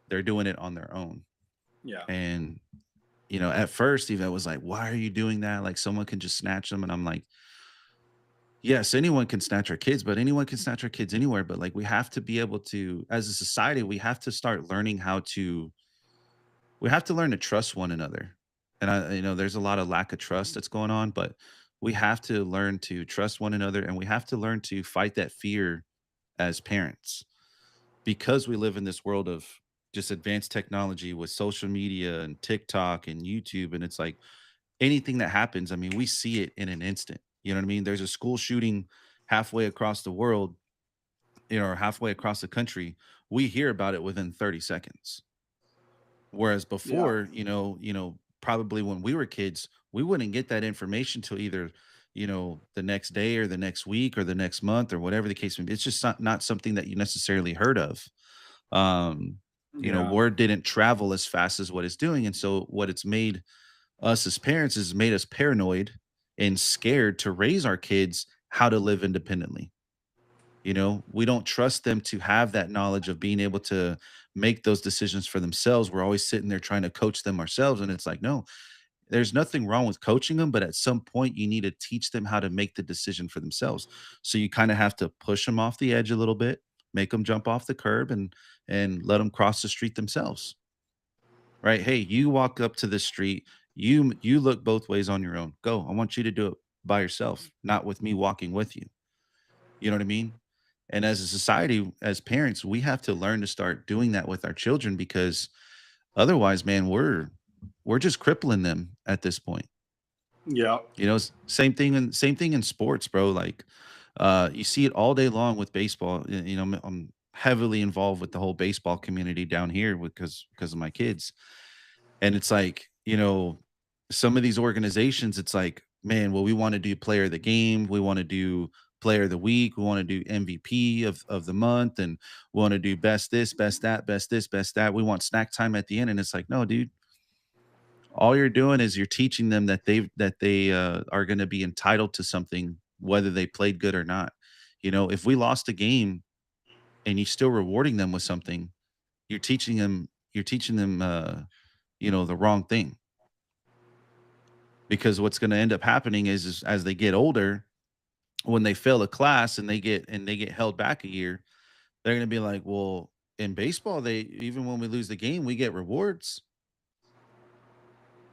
They're doing it on their own. Yeah. And at first, Yvette was like, "Why are you doing that? Like, someone can just snatch them." And I'm like, yes, anyone can snatch our kids, but anyone can snatch our kids anywhere. But like, we have to be able to, as a society, we have to start learning we have to learn to trust one another. And there's a lot of lack of trust that's going on, but we have to learn to trust one another and we have to learn to fight that fear as parents because we live in this world of just advanced technology with social media and TikTok and YouTube. And it's like anything that happens, I mean, we see it in an instant. You know what I mean? There's a school shooting halfway across the world, or halfway across the country. We hear about it within 30 seconds. Whereas Yeah. before, probably when we were kids, we wouldn't get that information till either, the next day or the next week or the next month or whatever the case may be. It's just not something that you necessarily heard of. Um, Yeah. word didn't travel as fast as what it's doing. And so what it's made us as parents is made us paranoid and scared to raise our kids how to live independently. We don't trust them to have that knowledge of being able to make those decisions for themselves. We're always sitting there trying to coach them ourselves. And it's like, no, there's nothing wrong with coaching them, but at some point you need to teach them how to make the decision for themselves. So you kind of have to push them off the edge a little bit, make them jump off the curb, and let them cross the street themselves. Right? Hey, you walk up to the street, you look both ways on your own. Go. I want you to do it by yourself, not with me walking with you. You know what I mean? And as a society, as parents, we have to learn to start doing that with our children because otherwise, man, we're just crippling them at this point. Yeah. You know, same thing in sports, bro. Like, you see it all day long with baseball. You know, I'm heavily involved with the whole baseball community down here because of my kids, and it's like, you know, some of these organizations, it's like, man, well, we want to do player of the game, we want to do player of the week, we want to do MVP of the month, and we want to do best this, best that, best this, best that. We want snack time at the end, and it's like, no, dude, all you're doing is you're teaching them that they are going to be entitled to something whether they played good or not. You know, if we lost a game and you're still rewarding them with something, you're teaching them you know, the wrong thing. Because what's going to end up happening is as they get older, when they fail a class and they get held back a year, they're going to be like, well, in baseball, they even when we lose the game, we get rewards.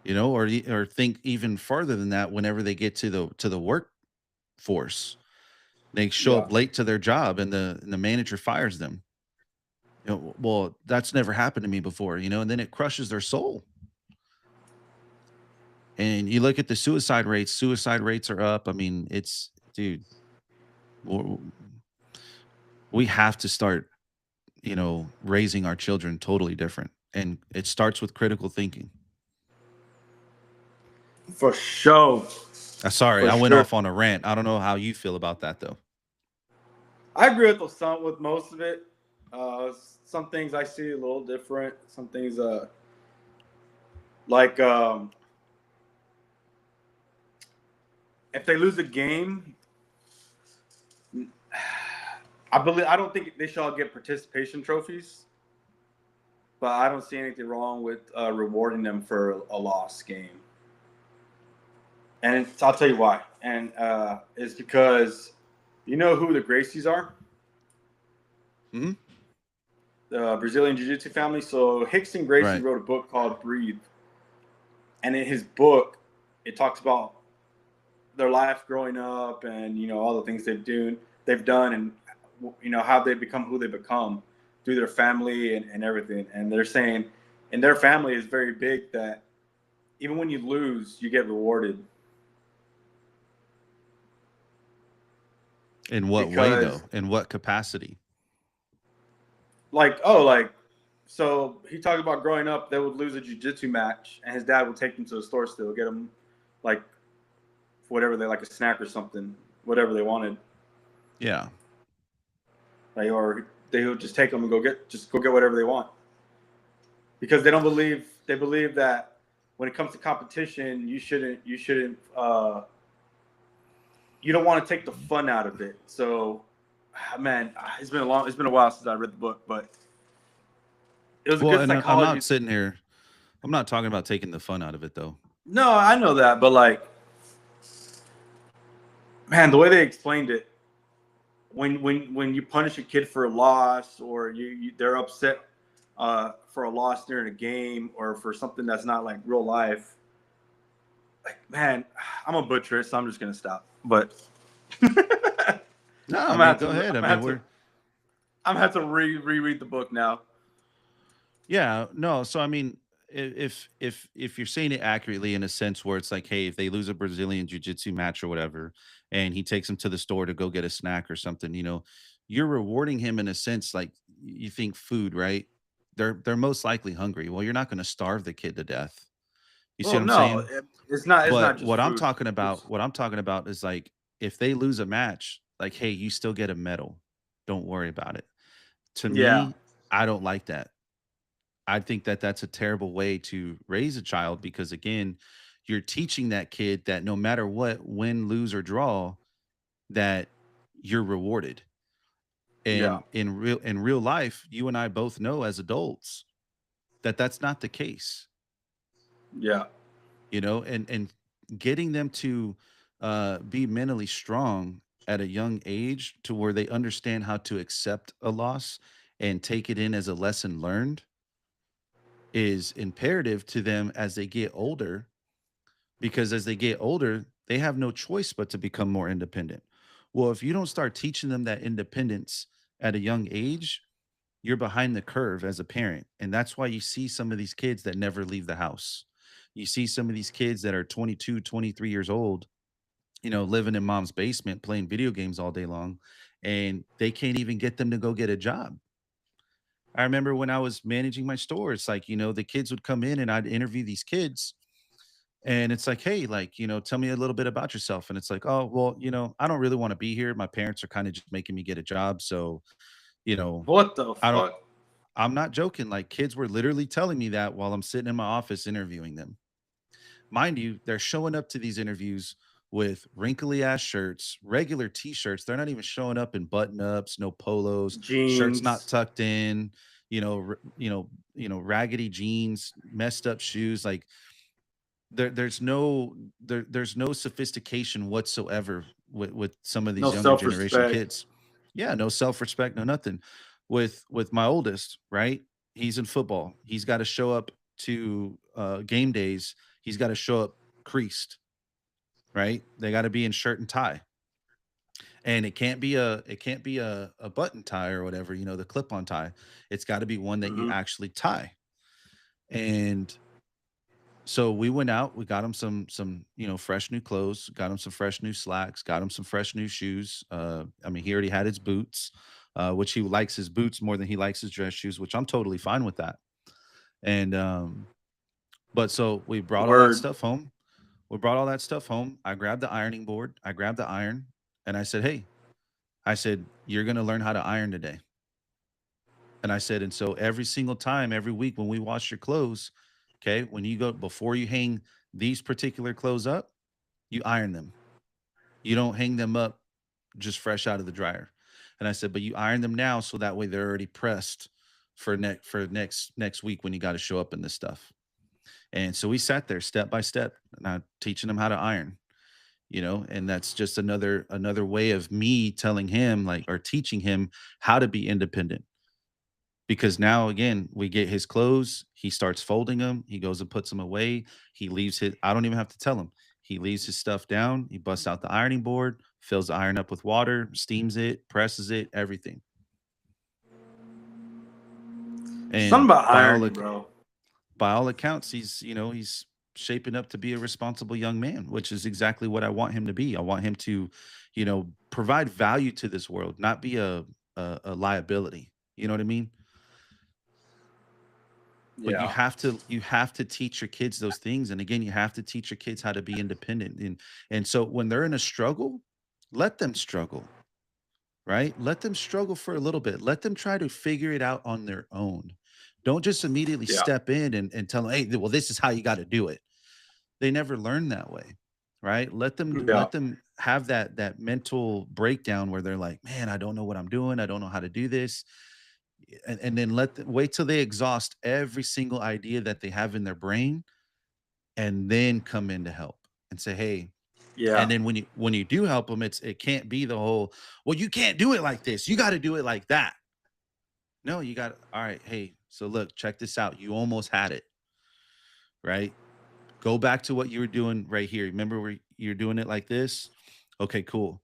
You know, or think even farther than that. Whenever they get to the workforce, they show Yeah. up late to their job, and the manager fires them. You know, well, that's never happened to me before. You know, and then it crushes their soul. And you look at the suicide rates. Suicide rates are up. I mean, it's dude. w- We have to start, you know, raising our children totally different, and it starts with critical thinking. For sure. Sorry, For I went sure. off on a rant. I don't know how you feel about that though. I agree with some with most of it. Some things I see a little different. Some things like if they lose a game, I don't think they should all get participation trophies, but I don't see anything wrong with rewarding them for a lost game. And I'll tell you why. And it's because you know who the Gracies are? Hmm. The Brazilian Jiu-Jitsu family. So Hickson Gracie Right. wrote a book called Breathe. And in his book, it talks about their life growing up and, you know, all the things they've done and, you know, how they become who they become through their family and everything. And they're saying in their family is very big that even when you lose, you get rewarded. In what way Because though? In what capacity? like so he talked about growing up they would lose a jiu-jitsu match and his dad would take them to the store still get them like whatever they like a snack or something whatever they wanted Yeah. like, or they would just take them and go get whatever they want because they believe that when it comes to competition you don't want to take the fun out of it. So man, it's been a while since I read the book, but it was a Well, good and I'm psychology. not sitting here. I'm not talking about taking the fun out of it though. No, I know that, but like, man, the way they explained it, when you punish a kid for a loss, or they're upset for a loss during a game, or for something that's not like real life, like, man, I'm a butcher it, so I'm just gonna stop. But No, I I'm mean, go ahead. I mean, gonna have to reread the book now. yeah, no. So I mean, if you're saying it accurately in a sense where it's like, hey, if they lose a Brazilian jiu-jitsu match or whatever, and he takes them to the store to go get a snack or something, you know, you're rewarding him in a sense like you think food, right? They're most likely hungry. Well, you're not going to starve the kid to death. You see Well, what I'm no, saying? it's not But just food. what I'm talking about is like if they lose a match, like, hey, you still get a medal. Don't worry about it. To Yeah, me, I don't like that. I think that that's a terrible way to raise a child because again, you're teaching that kid that no matter what, win, lose, or draw, that you're rewarded. yeah, And in real life, you and I both know as adults that that's not the case. yeah. you know, and getting them to be mentally strong at a young age to where they understand how to accept a loss and take it in as a lesson learned is imperative to them as they get older, because as they get older, they have no choice but to become more independent. Well, if you don't start teaching them that independence at a young age, you're behind the curve as a parent. And that's why you see some of these kids that never leave the house. You see some of these kids that are 22, 23 years old, you know, living in mom's basement playing video games all day long, and they can't even get them to go get a job. I remember when I was managing my store, it's like, you know, the kids would come in and I'd interview these kids, and it's like, hey, like, you know, tell me a little bit about yourself. And it's like, oh, well, you know, I don't really want to be here. My parents are kind of just making me get a job. So, you know, What the I don't, fuck? I'm not joking. Like, kids were literally telling me that while I'm sitting in my office interviewing them. Mind you, they're showing up to these interviews with wrinkly ass shirts, regular t-shirts. They're not even showing up in button ups, no polos, shirts not Jeans. tucked in, raggedy jeans, messed up shoes. Like, there's no sophistication whatsoever with some of No these younger generation self-respect. kids. Yeah, no self-respect, no nothing. With my oldest, right? He's in football. He's got to show up to game days. He's got to show up creased, right? They got to be in shirt and tie. And it can't be a button tie or whatever, you know, the clip-on tie. It's got to be one that you Hmm. actually tie. And so we went out, we got him some, you know, fresh new clothes, got him some fresh new slacks, got him some fresh new shoes. I mean, he already had his boots, which he likes his boots more than he likes his dress shoes, which I'm totally fine with that. And but so we brought all that Word. stuff home. We brought all that stuff home. I grabbed the ironing board, I grabbed the iron, and I said, "Hey," I said, "you're gonna learn how to iron today." And I said, and so every single time, every week when we wash your clothes, okay, when you go before you hang these particular clothes up, you iron them. You don't hang them up just fresh out of the dryer. And I said, but you iron them now so that way they're already pressed for next week when you got to show up in this stuff. And so we sat there step by step, and I teaching them how to iron, you know, and that's just another way of me telling him, like, or teaching him how to be independent. Because now again, we get his clothes, he starts folding them, he goes and puts them away, he leaves his, I don't even have to tell him. He leaves his stuff down, he busts out the ironing board, fills the iron up with water, steams it, presses it, everything. Something And about ironing, bro. by all accounts, he's, you know, he's shaping up to be a responsible young man, which is exactly what I want him to be. I want him to, you know, provide value to this world, not be a liability. You know what I mean? But Yeah. you have to teach your kids those things, and again, you have to teach your kids how to be independent, and so when they're in a struggle, let them struggle, right? Let them struggle for a little bit, let them try to figure it out on their own. Don't just immediately Yeah. step in and tell them, hey, well, this is how you got to do it. They never learn that way, right? Yeah. Let them have that mental breakdown where they're like, man, I don't know what I'm doing, I don't know how to do this. And then let them wait till they exhaust every single idea that they have in their brain, and then come in to help and say, hey. And Yeah. then when you do help them, it can't be the whole, well, you can't do it like this, you got to do it like that. No, you got, all right, hey, so look, check this out, you almost had it, right? Go back to what you were doing right here. Remember where you're doing it like this? Okay, cool.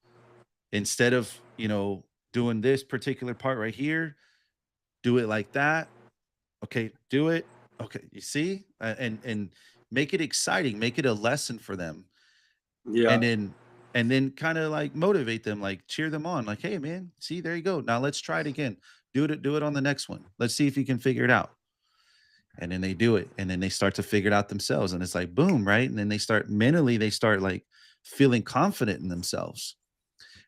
Instead of, you know, doing this particular part right here, do it like that. Okay, do it. Okay, you see? And make it exciting, make it a lesson for them. Yeah. And then kind of like motivate them, like cheer them on, like, hey man, see, there you go. Now let's try it again. Do it on the next one. Let's see if you can figure it out. And then they do it, and then they start to figure it out themselves, and it's like boom, right? And then they start like feeling confident in themselves.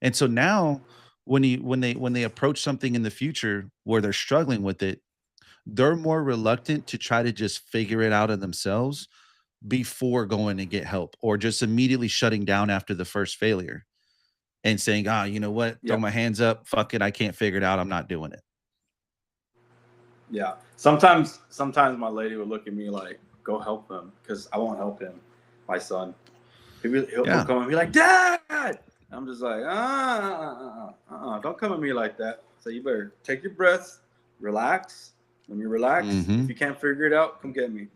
And so now when they approach something in the future where they're struggling with it, they're more reluctant to try to just figure it out of themselves before going to get help, or just immediately shutting down after the first failure and saying, ah, you know what, Yeah. throw my hands up, fuck it, I can't figure it out, I'm not doing it. Yeah. Sometimes my lady would look at me like, go help him, because I won't help him. my son. He'll Yeah. come and be like, Dad. I'm just like, don't come at me like that. So you better take your breaths, relax. When you relax, if you can't figure it out, come get me.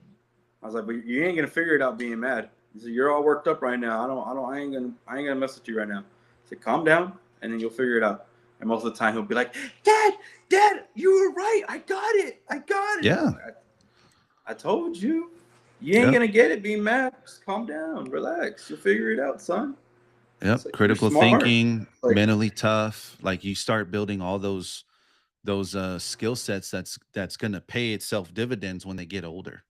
I was like, but you ain't gonna figure it out being mad. He said, you're all worked up right now. I ain't gonna mess with you right now. I said, calm down, and then you'll figure it out. And most of the time he'll be like, Dad, you were right. I got it. Yeah. I told you. You ain't gonna get it being mad. Just calm down, relax. You'll figure it out, son. Yep. Like, Critical thinking, mentally tough. Like you start building all those skill sets that's gonna pay itself dividends when they get older.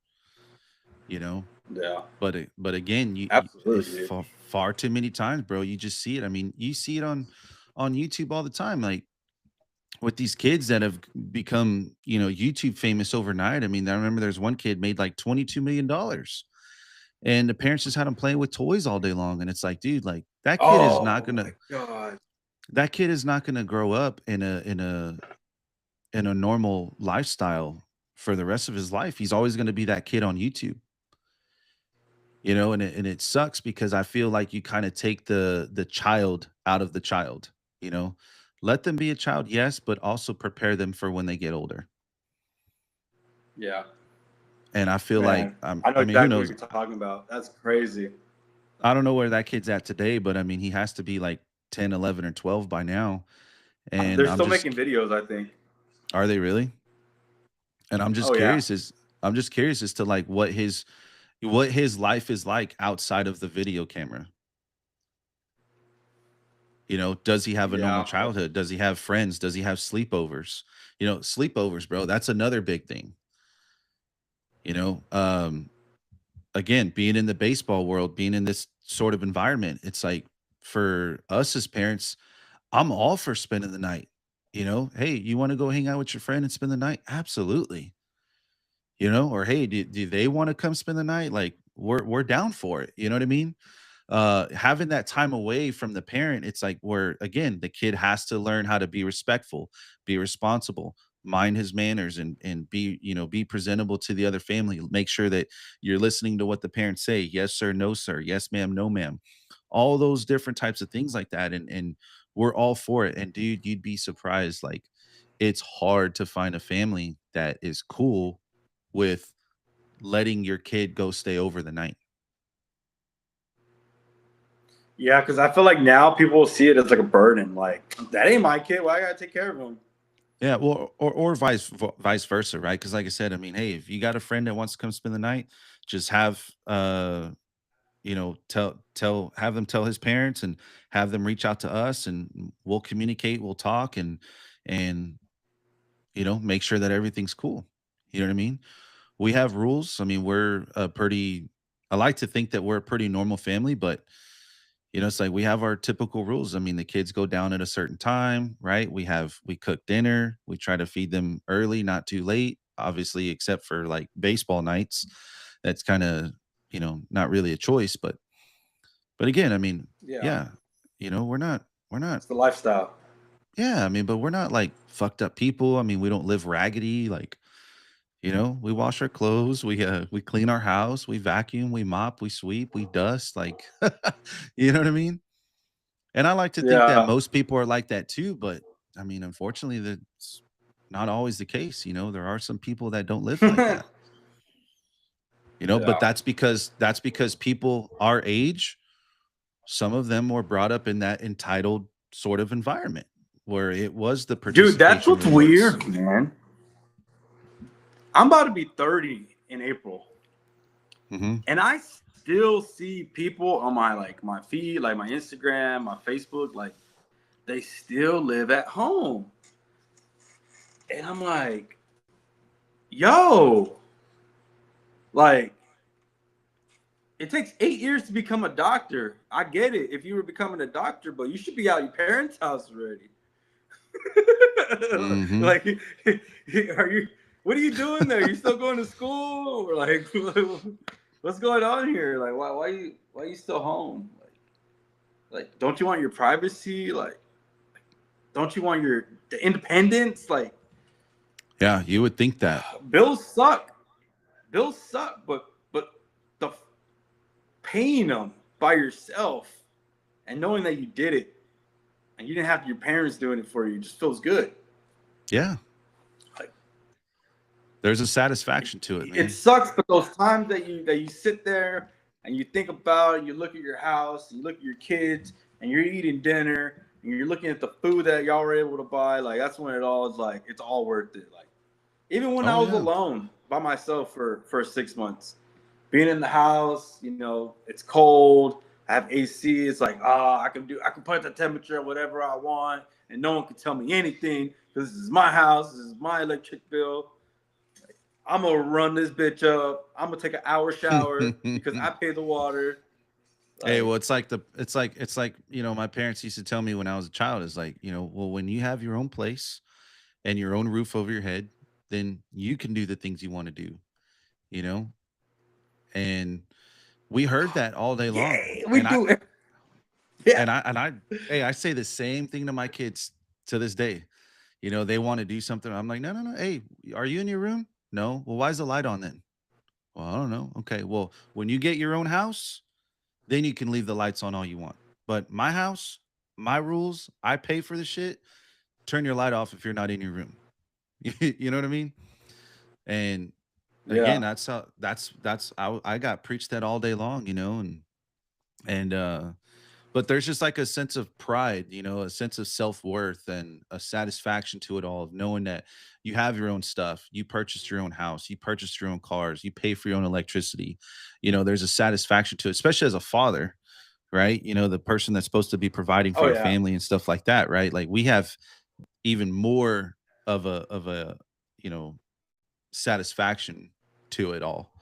You know? Yeah. But again, Absolutely. far too many times, bro, you just see it. I mean, you see it on YouTube all the time. Like with these kids that have become, YouTube famous overnight. I mean, I remember there's one kid made like $22 million and the parents just had him playing with toys all day long. And it's like, dude, like that kid is not gonna grow up in a normal lifestyle for the rest of his life. He's always going to be that kid on YouTube. And it sucks because I feel like you kind of take the child out of the child, let them be a child, yes, but also prepare them for when they get older. Yeah. And I feel like, I know I mean, exactly who knows? what you're talking about. That's crazy. I don't know where that kid's at today, but I mean, he has to be like 10, 11, or 12 by now. And they're still making videos, I think. Are they really? And I'm just curious as to like what his life is like outside of the video camera. Does he have a normal childhood? Does he have friends? Does he have sleepovers? Sleepovers, bro, that's another big thing. Again, being in the baseball world, being in this sort of environment, it's like for us as parents, I'm all for spending the night. Hey, you want to go hang out with your friend and spend the night? Absolutely. Or hey, do they want to come spend the night? Like we're down for it. You know what I mean? Having that time away from the parent, it's like where again the kid has to learn how to be respectful, be responsible, mind his manners, and be presentable to the other family. Make sure that you're listening to what the parents say. Yes sir, no sir, yes ma'am, no ma'am, all those different types of things like that. And we're all for it. And dude, you'd be surprised, like it's hard to find a family that is cool with letting your kid go stay over the night. Yeah, because I feel like now people will see it as like a burden. Like, that ain't my kid. Why I gotta take care of him? Yeah, well, or vice versa, right? Because like I said, I mean, hey, if you got a friend that wants to come spend the night, just have have them tell his parents and have them reach out to us, and we'll communicate, we'll talk, and make sure that everything's cool. You know what I mean? We have rules. I mean, I like to think that we're a pretty normal family, but it's like we have our typical rules. I mean, the kids go down at a certain time, right? We cook dinner. We try to feed them early, not too late, obviously, except for like baseball nights. That's kind of, not really a choice, but again, I mean, yeah, we're not, It's the lifestyle. yeah. I mean, but we're not like fucked up people. I mean, we don't live raggedy. Like, we wash our clothes, we clean our house, we vacuum, we mop, we sweep, we dust, like, you know what I mean? And I like to think that most people are like that too, but I mean, unfortunately, that's not always the case. There are some people that don't live like that. But that's because people our age, some of them were brought up in that entitled sort of environment where it was the Dude, that's what's weird, man. I'm about to be 30 in April. Mm-hmm. And I still see people on my feed, like my Instagram, my Facebook, like they still live at home. And I'm like, yo, like it takes 8 years to become a doctor. I get it if you were becoming a doctor, but you should be out your parents' house already. Mm-hmm. Like, what are you doing there? You still going to school? Or like, what's going on here? Like, why are you still home? Like, don't you want your privacy? Like, don't you want the independence? Like, yeah, you would think that. Bills suck, but the paying them by yourself and knowing that you did it and you didn't have your parents doing it for you just feels good. Yeah. Like, there's a satisfaction to it, man. it sucks, but those times that you sit there and you think about it, you look at your house, you look at your kids, and you're eating dinner, and you're looking at the food that y'all were able to buy, like that's when it all is like it's all worth it. Like even when I was alone by myself for 6 months, being in the house, you know, it's cold. I have AC. It's like, I can put the temperature at whatever I want, and no one can tell me anything because this is my house. This is my electric bill. I'm gonna run this bitch up. I'm gonna take an hour shower because I pay the water. Hey, well, it's like you know, my parents used to tell me when I was a child is like, you know, well, when you have your own place and your own roof over your head, then you can do the things you want to do, you know. And we heard that all day long. Yeah, we do it. Yeah. Hey, I say the same thing to my kids to this day. You know, they want to do something. I'm like, no, no, no. Hey, are you in your room? No. Well, why is the light on then? Well, I don't know. Okay. Well, when you get your own house, then you can leave the lights on all you want. But my house, my rules, I pay for the shit. Turn your light off if you're not in your room. You know what I mean? And again, Yeah. I got preached that all day long, you know, and but there's just like a sense of pride, you know, a sense of self-worth and a satisfaction to it all of knowing that you have your own stuff, you purchased your own house, you purchased your own cars, you pay for your own electricity. You know, there's a satisfaction to it, especially as a father, right? You know, the person that's supposed to be providing for Oh your yeah. family and stuff like that, right? Like we have even more of a you know satisfaction to it all,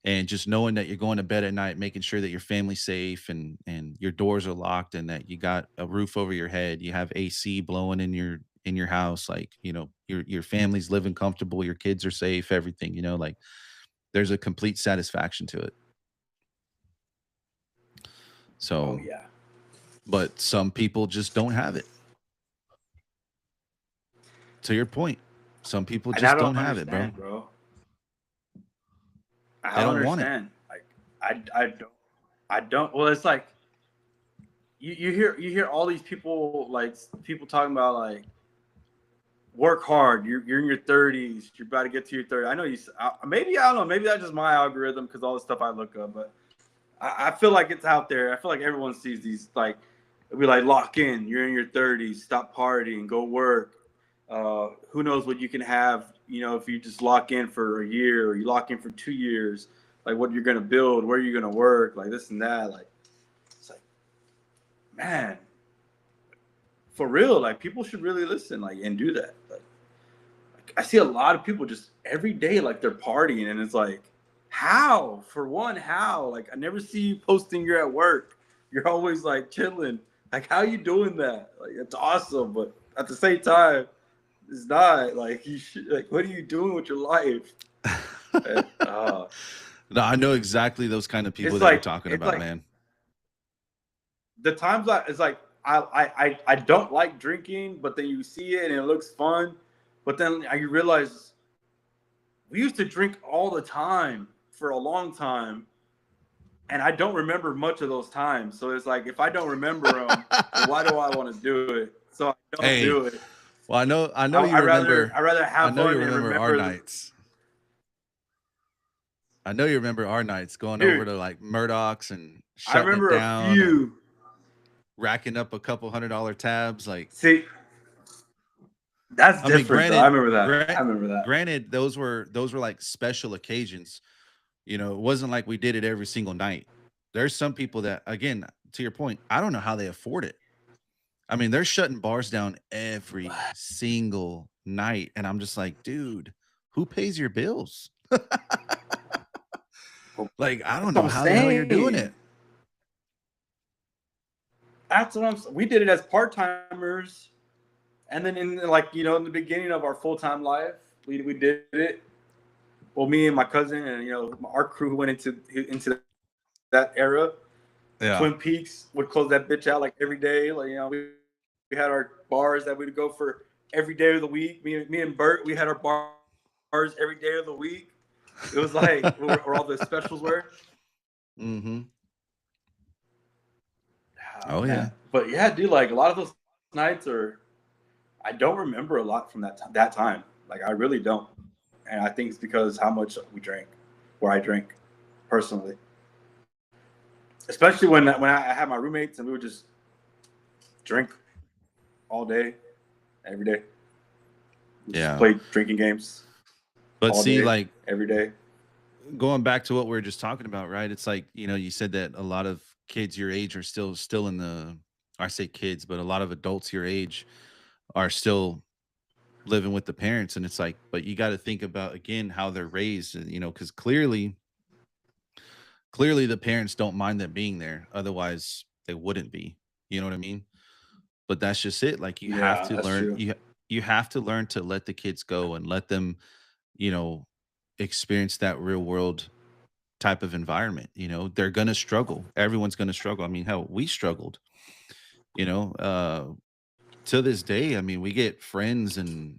and just knowing that you're going to bed at night making sure that your family's safe and your doors are locked and that you got a roof over your head, you have AC blowing in your house, like, you know, your family's living comfortable, your kids are safe, everything, you know, like there's a complete satisfaction to it. Oh So, yeah. but some people just don't have it. To your point, some people And I just don't don't have it, bro. bro. They I don't don't want it. understand. Like I don't. Well, it's like you hear all these people, like people talking about like work hard. You're in your 30s. You're about to get to your 30s. I know maybe I don't know. Maybe that's just my algorithm because all the stuff I look up. But I feel like it's out there. I feel like everyone sees these like we like lock in. You're in your 30s. Stop partying. Go work. Who knows what you can have? You know, if you just lock in for a year or you lock in for 2 years, like what you're gonna build, where you're gonna work, like this and that. Like it's like, man, for real, like people should really listen, like and do that. Like I see a lot of people just every day, like they're partying, and it's like, how? For one, how? Like I never see you posting you're at work. You're always like chilling. Like how you doing that? Like it's awesome, but at the same time, it's not like you should. Like what are you doing with your life? And, No, I know exactly those kind of people it's that you're like talking it's about, like man. the times that it's like I don't like drinking, but then you see it and it looks fun, but then you realize we used to drink all the time for a long time, and I don't remember much of those times. So it's like if I don't remember them, then why do I want to do it? So I don't Hey, do it. well, I know you I rather remember. I have know you fun and remember our remember nights. I know you remember our nights going over dude. to like Murdoch's and I shutting it remember a down and few. racking up a couple $100 tabs. Like, See, that's I mean, different though. I remember that. I remember that. granted, those were like special occasions. You know, it wasn't like we did it every single night. There's some people that, again, to your point, I don't know how they afford it. I mean, they're shutting bars down every single night, and I'm just like, dude, who pays your bills? Like, I don't That's know what I'm how the hell you're doing saying. it. That's what I'm saying. We did it as part timers, and then in like in the beginning of our full time life, we did it. Well, me and my cousin and our crew went into that era. Yeah. Twin Peaks would close that bitch out like every day. Like we had our bars that we'd go for every day of the week. Me and Bert, we had our bars every day of the week. It was like where all the specials were. Mm-hmm. Oh, Oh yeah. man. But yeah, dude, like a lot of those nights are, I don't remember a lot from that time. Like I really don't. And I think it's because how much we drank, where I drink personally. Especially when I had my roommates and we would just drink all day, every day. We just Yeah. play drinking games But all see, day, like every day. going back to what we were just talking about, right? It's like, you said that a lot of kids your age are still in the I say kids, but a lot of adults your age are still living with the parents. And it's like, but you got to think about again how they're raised, and because clearly the parents don't mind them being there. Otherwise, they wouldn't be. You know what I mean? But that's just it. Like you have Yeah, to that's learn true. you have to learn to let the kids go and let them, you know, experience that real world type of environment. They're gonna struggle. Everyone's gonna struggle. I mean, hell, we struggled, you know. To this day, I mean, we get friends and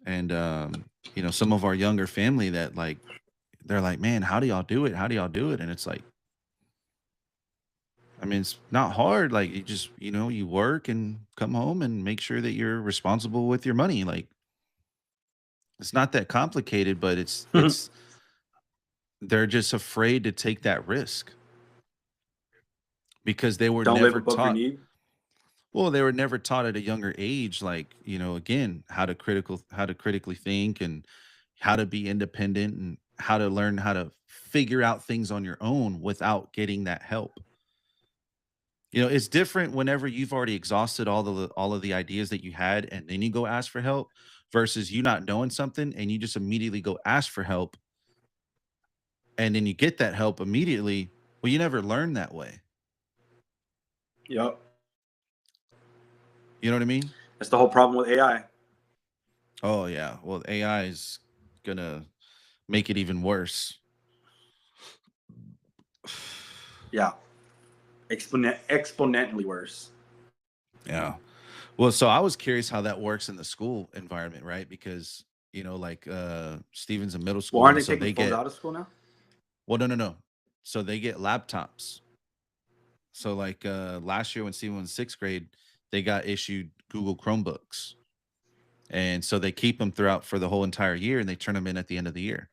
some of our younger family that like they're like, man, how do y'all do it? How do y'all do it? And it's like, I mean, it's not hard. Like you just, you work and come home and make sure that you're responsible with your money. Like it's not that complicated, but it's they're just afraid to take that risk because they were Don't live never above your taught. need. Well, they were never taught at a younger age, like, again, how to critically think and how to be independent and how to learn how to figure out things on your own without getting that help. It's different whenever you've already exhausted all of the ideas that you had and then you go ask for help versus you not knowing something and you just immediately go ask for help and then you get that help immediately. Well, you never learned that way. Yep. You know what I mean? That's the whole problem with AI. Oh yeah. Well, AI is gonna make it even worse. Yeah. Exponentially worse. Yeah. Well, so I was curious how that works in the school environment, right? Because, like Steven's in middle Well, school aren't and they so taking they phones get out of school now? well, no, no, no. So they get laptops. So like last year when Steven was in sixth grade, they got issued Google Chromebooks. And so they keep them throughout for the whole entire year and they turn them in at the end of the year.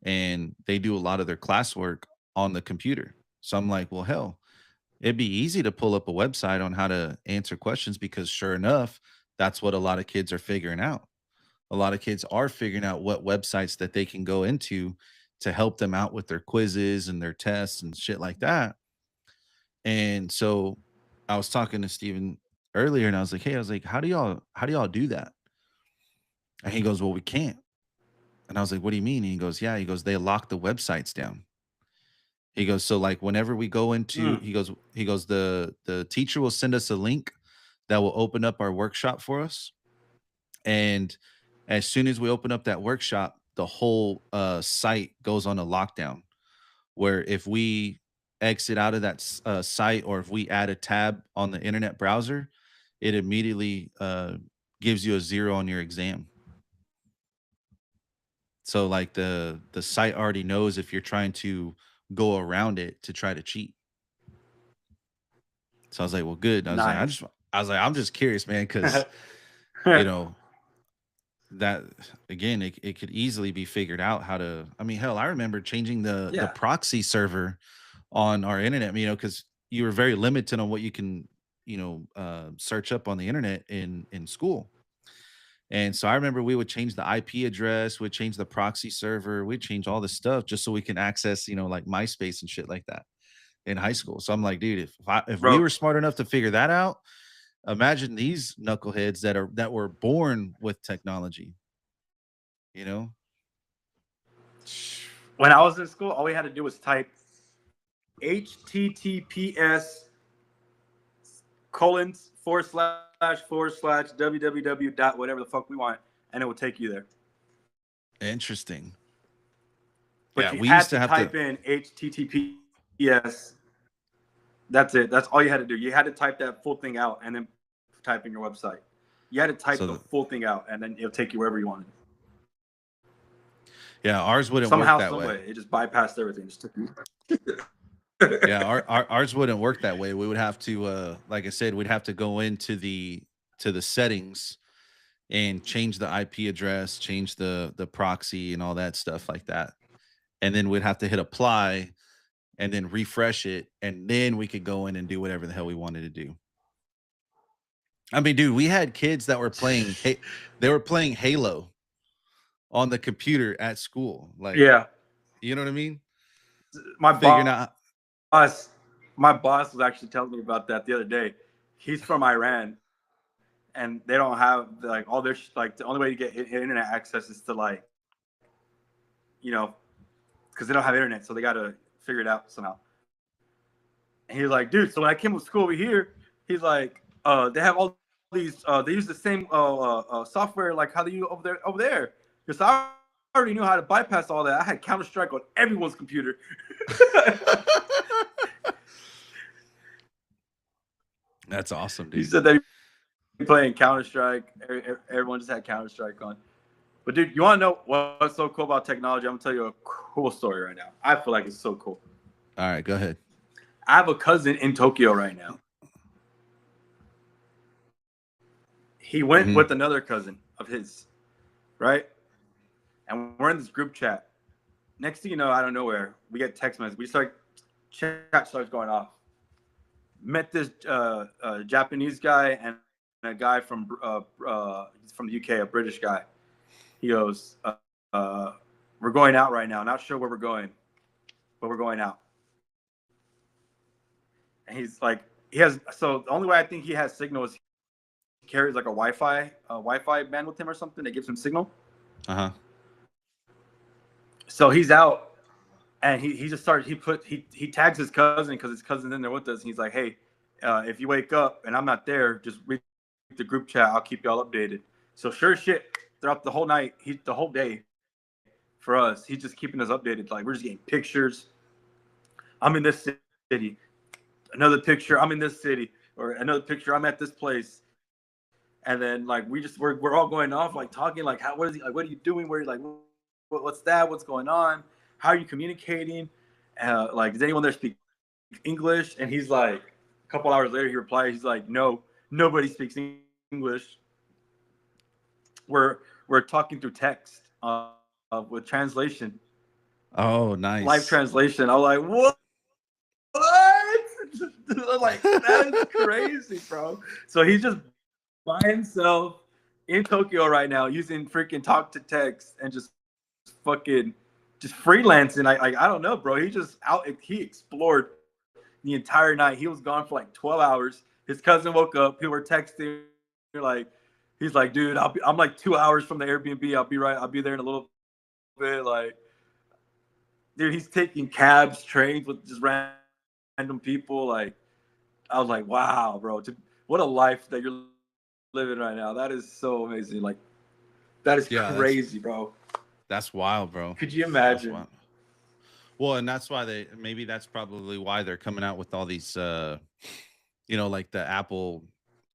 And they do a lot of their classwork on the computer. So I'm like, well, hell, it'd be easy to pull up a website on how to answer questions because sure enough, that's what a lot of kids are figuring out. A lot of kids are figuring out what websites that they can go into to help them out with their quizzes and their tests and shit like that. And so I was talking to Steven earlier and I was like, hey, I was like, how do y'all do that? And he goes, well, we can't. And I was like, what do you mean? And he goes, yeah, he goes, they lock the websites down. He goes, so like whenever we go into, Mm. he goes, the teacher will send us a link that will open up our workshop for us. And as soon as we open up that workshop, the whole site goes on a lockdown. Where if we exit out of that site or if we add a tab on the internet browser, it immediately gives you a zero on your exam. So like the site already knows if you're trying to go around it to try to cheat. So I was like, well, good. And Nice. I was like, I'm just curious, man, because you know that again, it could easily be figured out how to. I mean, hell, I remember changing the Yeah. proxy server on our internet, because you were very limited on what you can, search up on the internet in school. And so I remember we would change the IP address, we'd change the proxy server, we'd change all this stuff just so we can access, like MySpace and shit like that in high school. So I'm like, dude, if we Bro, were smart enough to figure that out, imagine these knuckleheads that were born with technology, you know? when I was in school, all we had to do was type HTTPS colons / www dot whatever the fuck we want, and it will take you there. Interesting. But Yeah, you we had used to to have type to. in HTTPS. That's it. That's all you had to do. You had to type that full thing out and then type in your website. You had to type So the full thing out, and then it'll take you wherever you wanted. Yeah, ours wouldn't Somehow, work that some way. way, it just bypassed everything. Just took Yeah, ours wouldn't work that way. We would have to, like I said, we'd have to go into the settings and change the IP address, change the proxy and all that stuff like that. And then we'd have to hit apply and then refresh it, and then we could go in and do whatever the hell we wanted to do. I mean, dude, we had kids that were playing they were playing Halo on the computer at school. Like, Yeah, you know what I mean? my Figuring out boss, my boss was actually telling me about that the other day. He's from Iran, and they don't have like all their like the only way to get internet access is to like, you know, because they don't have internet, so they got to figure it out somehow. And he's like, dude, so when I came to school over here, he's like, they have all these, they use the same software like how they use over there. Because I already knew how to bypass all that. I had Counter-Strike on everyone's computer. that's awesome, He dude. said that he playing Counter-Strike. Everyone just had Counter-Strike on. But dude, you want to know what's so cool about technology? I'm gonna tell you a cool story right now. I feel like it's so cool. All right, go ahead. I have a cousin in Tokyo right now. He went with another cousin of his, right? And we're in this group chat. Next thing you know, out of nowhere, we get text messages. We start, chat starts going off. Met this Japanese guy and a guy from the UK, a British guy. He goes, we're going out right now. Not sure where we're going, but we're going out. And he's like, so the only way I think he has signal is he carries like a Wi-Fi band with him or something that gives him signal. Uh-huh. So he's out, and he just started. He tags his cousin because his cousin's in there with us. And he's like, hey, if you wake up and I'm not there, just read the group chat. I'll keep y'all updated. So sure as shit, throughout the whole night, the whole day, for us, he's just keeping us updated. Like we're just getting pictures. I'm in this city. Another picture, I'm in this city, or another picture, I'm at this place. And then like we're all going off, like talking, like what is he like, what are you doing? Where like what's that? What's going on? How are you communicating? Like, does anyone there speak English? And he's like, a couple hours later, he replies, he's like, no, nobody speaks English. We're talking through text with translation. Oh, nice. Live translation. I was like, what? Like, that is crazy, bro. So he's just by himself in Tokyo right now using freaking talk to text and just fucking just freelancing. I don't know, bro. He just he explored the entire night. He was gone for like 12 hours. His cousin woke up. People were texting. Like, he's like, dude, I'm like 2 hours from the Airbnb. I'll be there in a little bit. Like, dude, he's taking cabs, trains with just random people. Like, I was like, wow, bro, what a life that you're living right now. That is so amazing. Like, that is crazy, bro. That's wild, bro. Could you imagine? Well, and that's why that's probably why they're coming out with all these, like the Apple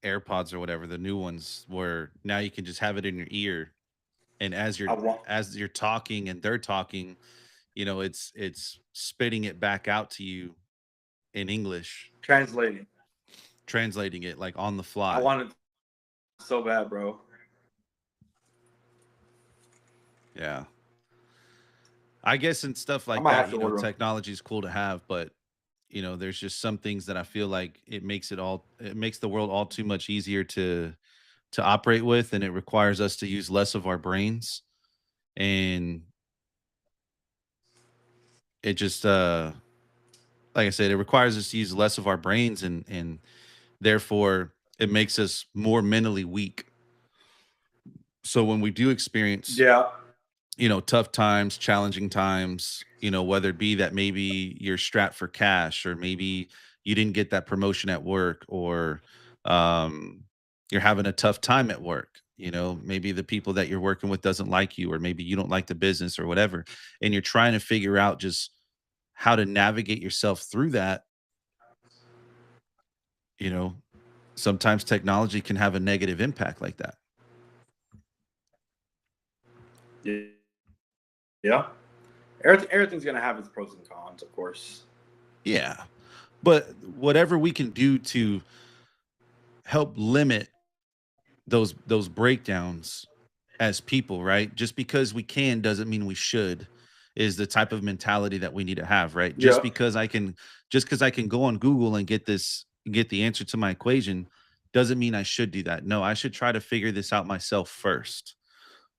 AirPods or whatever, the new ones, where now you can just have it in your ear, and as you're talking and they're talking, it's spitting it back out to you in English, translating it like on the fly. I want it so bad, bro. Yeah. I guess and stuff like that, technology is cool to have, but there's just some things that I feel like it makes the world all too much easier to operate with, and it requires us to use less of our brains, and it just like I said, it requires us to use less of our brains, and therefore it makes us more mentally weak. So when we do experience tough times, challenging times, whether it be that maybe you're strapped for cash, or maybe you didn't get that promotion at work, or you're having a tough time at work, maybe the people that you're working with doesn't like you, or maybe you don't like the business or whatever, and you're trying to figure out just how to navigate yourself through that. Sometimes technology can have a negative impact like that. Yeah. Yeah. Everything's gonna have its pros and cons, of course. Yeah. But whatever we can do to help limit those breakdowns as people, right? Just because we can doesn't mean we should is the type of mentality that we need to have, right? Yeah. Just because I can go on Google and get the answer to my equation doesn't mean I should do that. No, I should try to figure this out myself first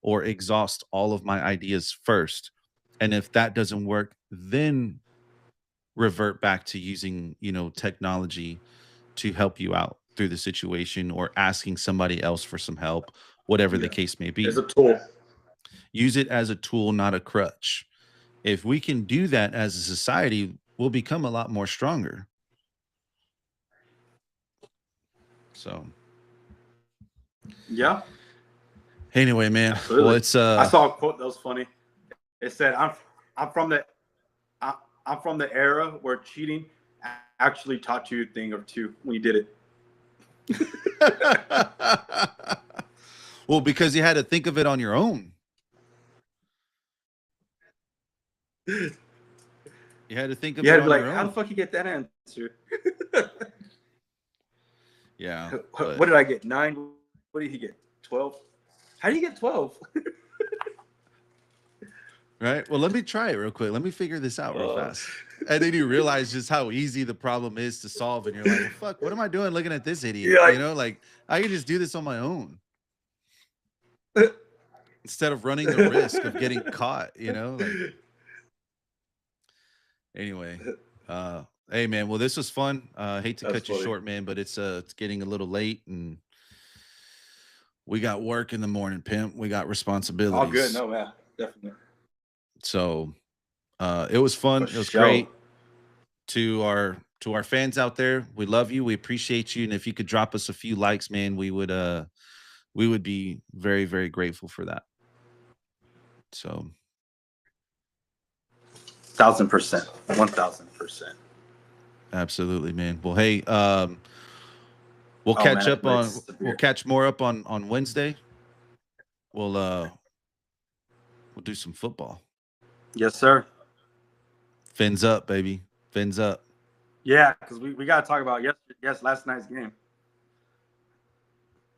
or exhaust all of my ideas first. And if that doesn't work, then revert back to using, technology to help you out through the situation or asking somebody else for some help, whatever the Yeah. case may It's be. a tool. Use it as a tool, not a crutch. If we can do that as a society, we'll become a lot more stronger. So Yeah. anyway, man. Absolutely. Well, it's I saw a quote that was funny. It said, I'm from the I'm from the era where cheating actually taught you a thing or two when you did it. well, because you had to think of it on your own. You had to think of You it had to on be like, your how the own. fuck you get that answer? Yeah. What but- did I get? 9? What did he get? 12? How do you get 12? Right. Well, let me try it real quick. Let me figure this out real Oh. fast. And then you realize just how easy the problem is to solve. And you're like, well, fuck, what am I doing looking at this idiot? Yeah, Like I can just do this on my own. Instead of running the risk of getting caught, like anyway. Hey man, well, this was fun. Hate to That's cut you funny. short, man, but it's getting a little late and we got work in the morning, pimp. We got responsibilities. All good. No, man. Definitely. So it was fun. For It was sure. great. To our fans out there, we love you. We appreciate you. And if you could drop us a few likes, man, we would be very, very grateful for that. So 1,000%. 1,000%. absolutely, man. Well, hey, we'll Oh, catch man, up on it's the we'll beer. catch more up on Wednesday. We'll do some football. Yes, sir. Fins up, baby. Fins up. Yeah, because we got to talk about last night's game.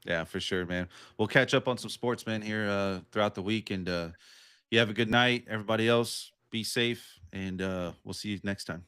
Yeah, for sure, man. We'll catch up on some sports, man, here throughout the week. And you have a good night. Everybody else, be safe. And we'll see you next time.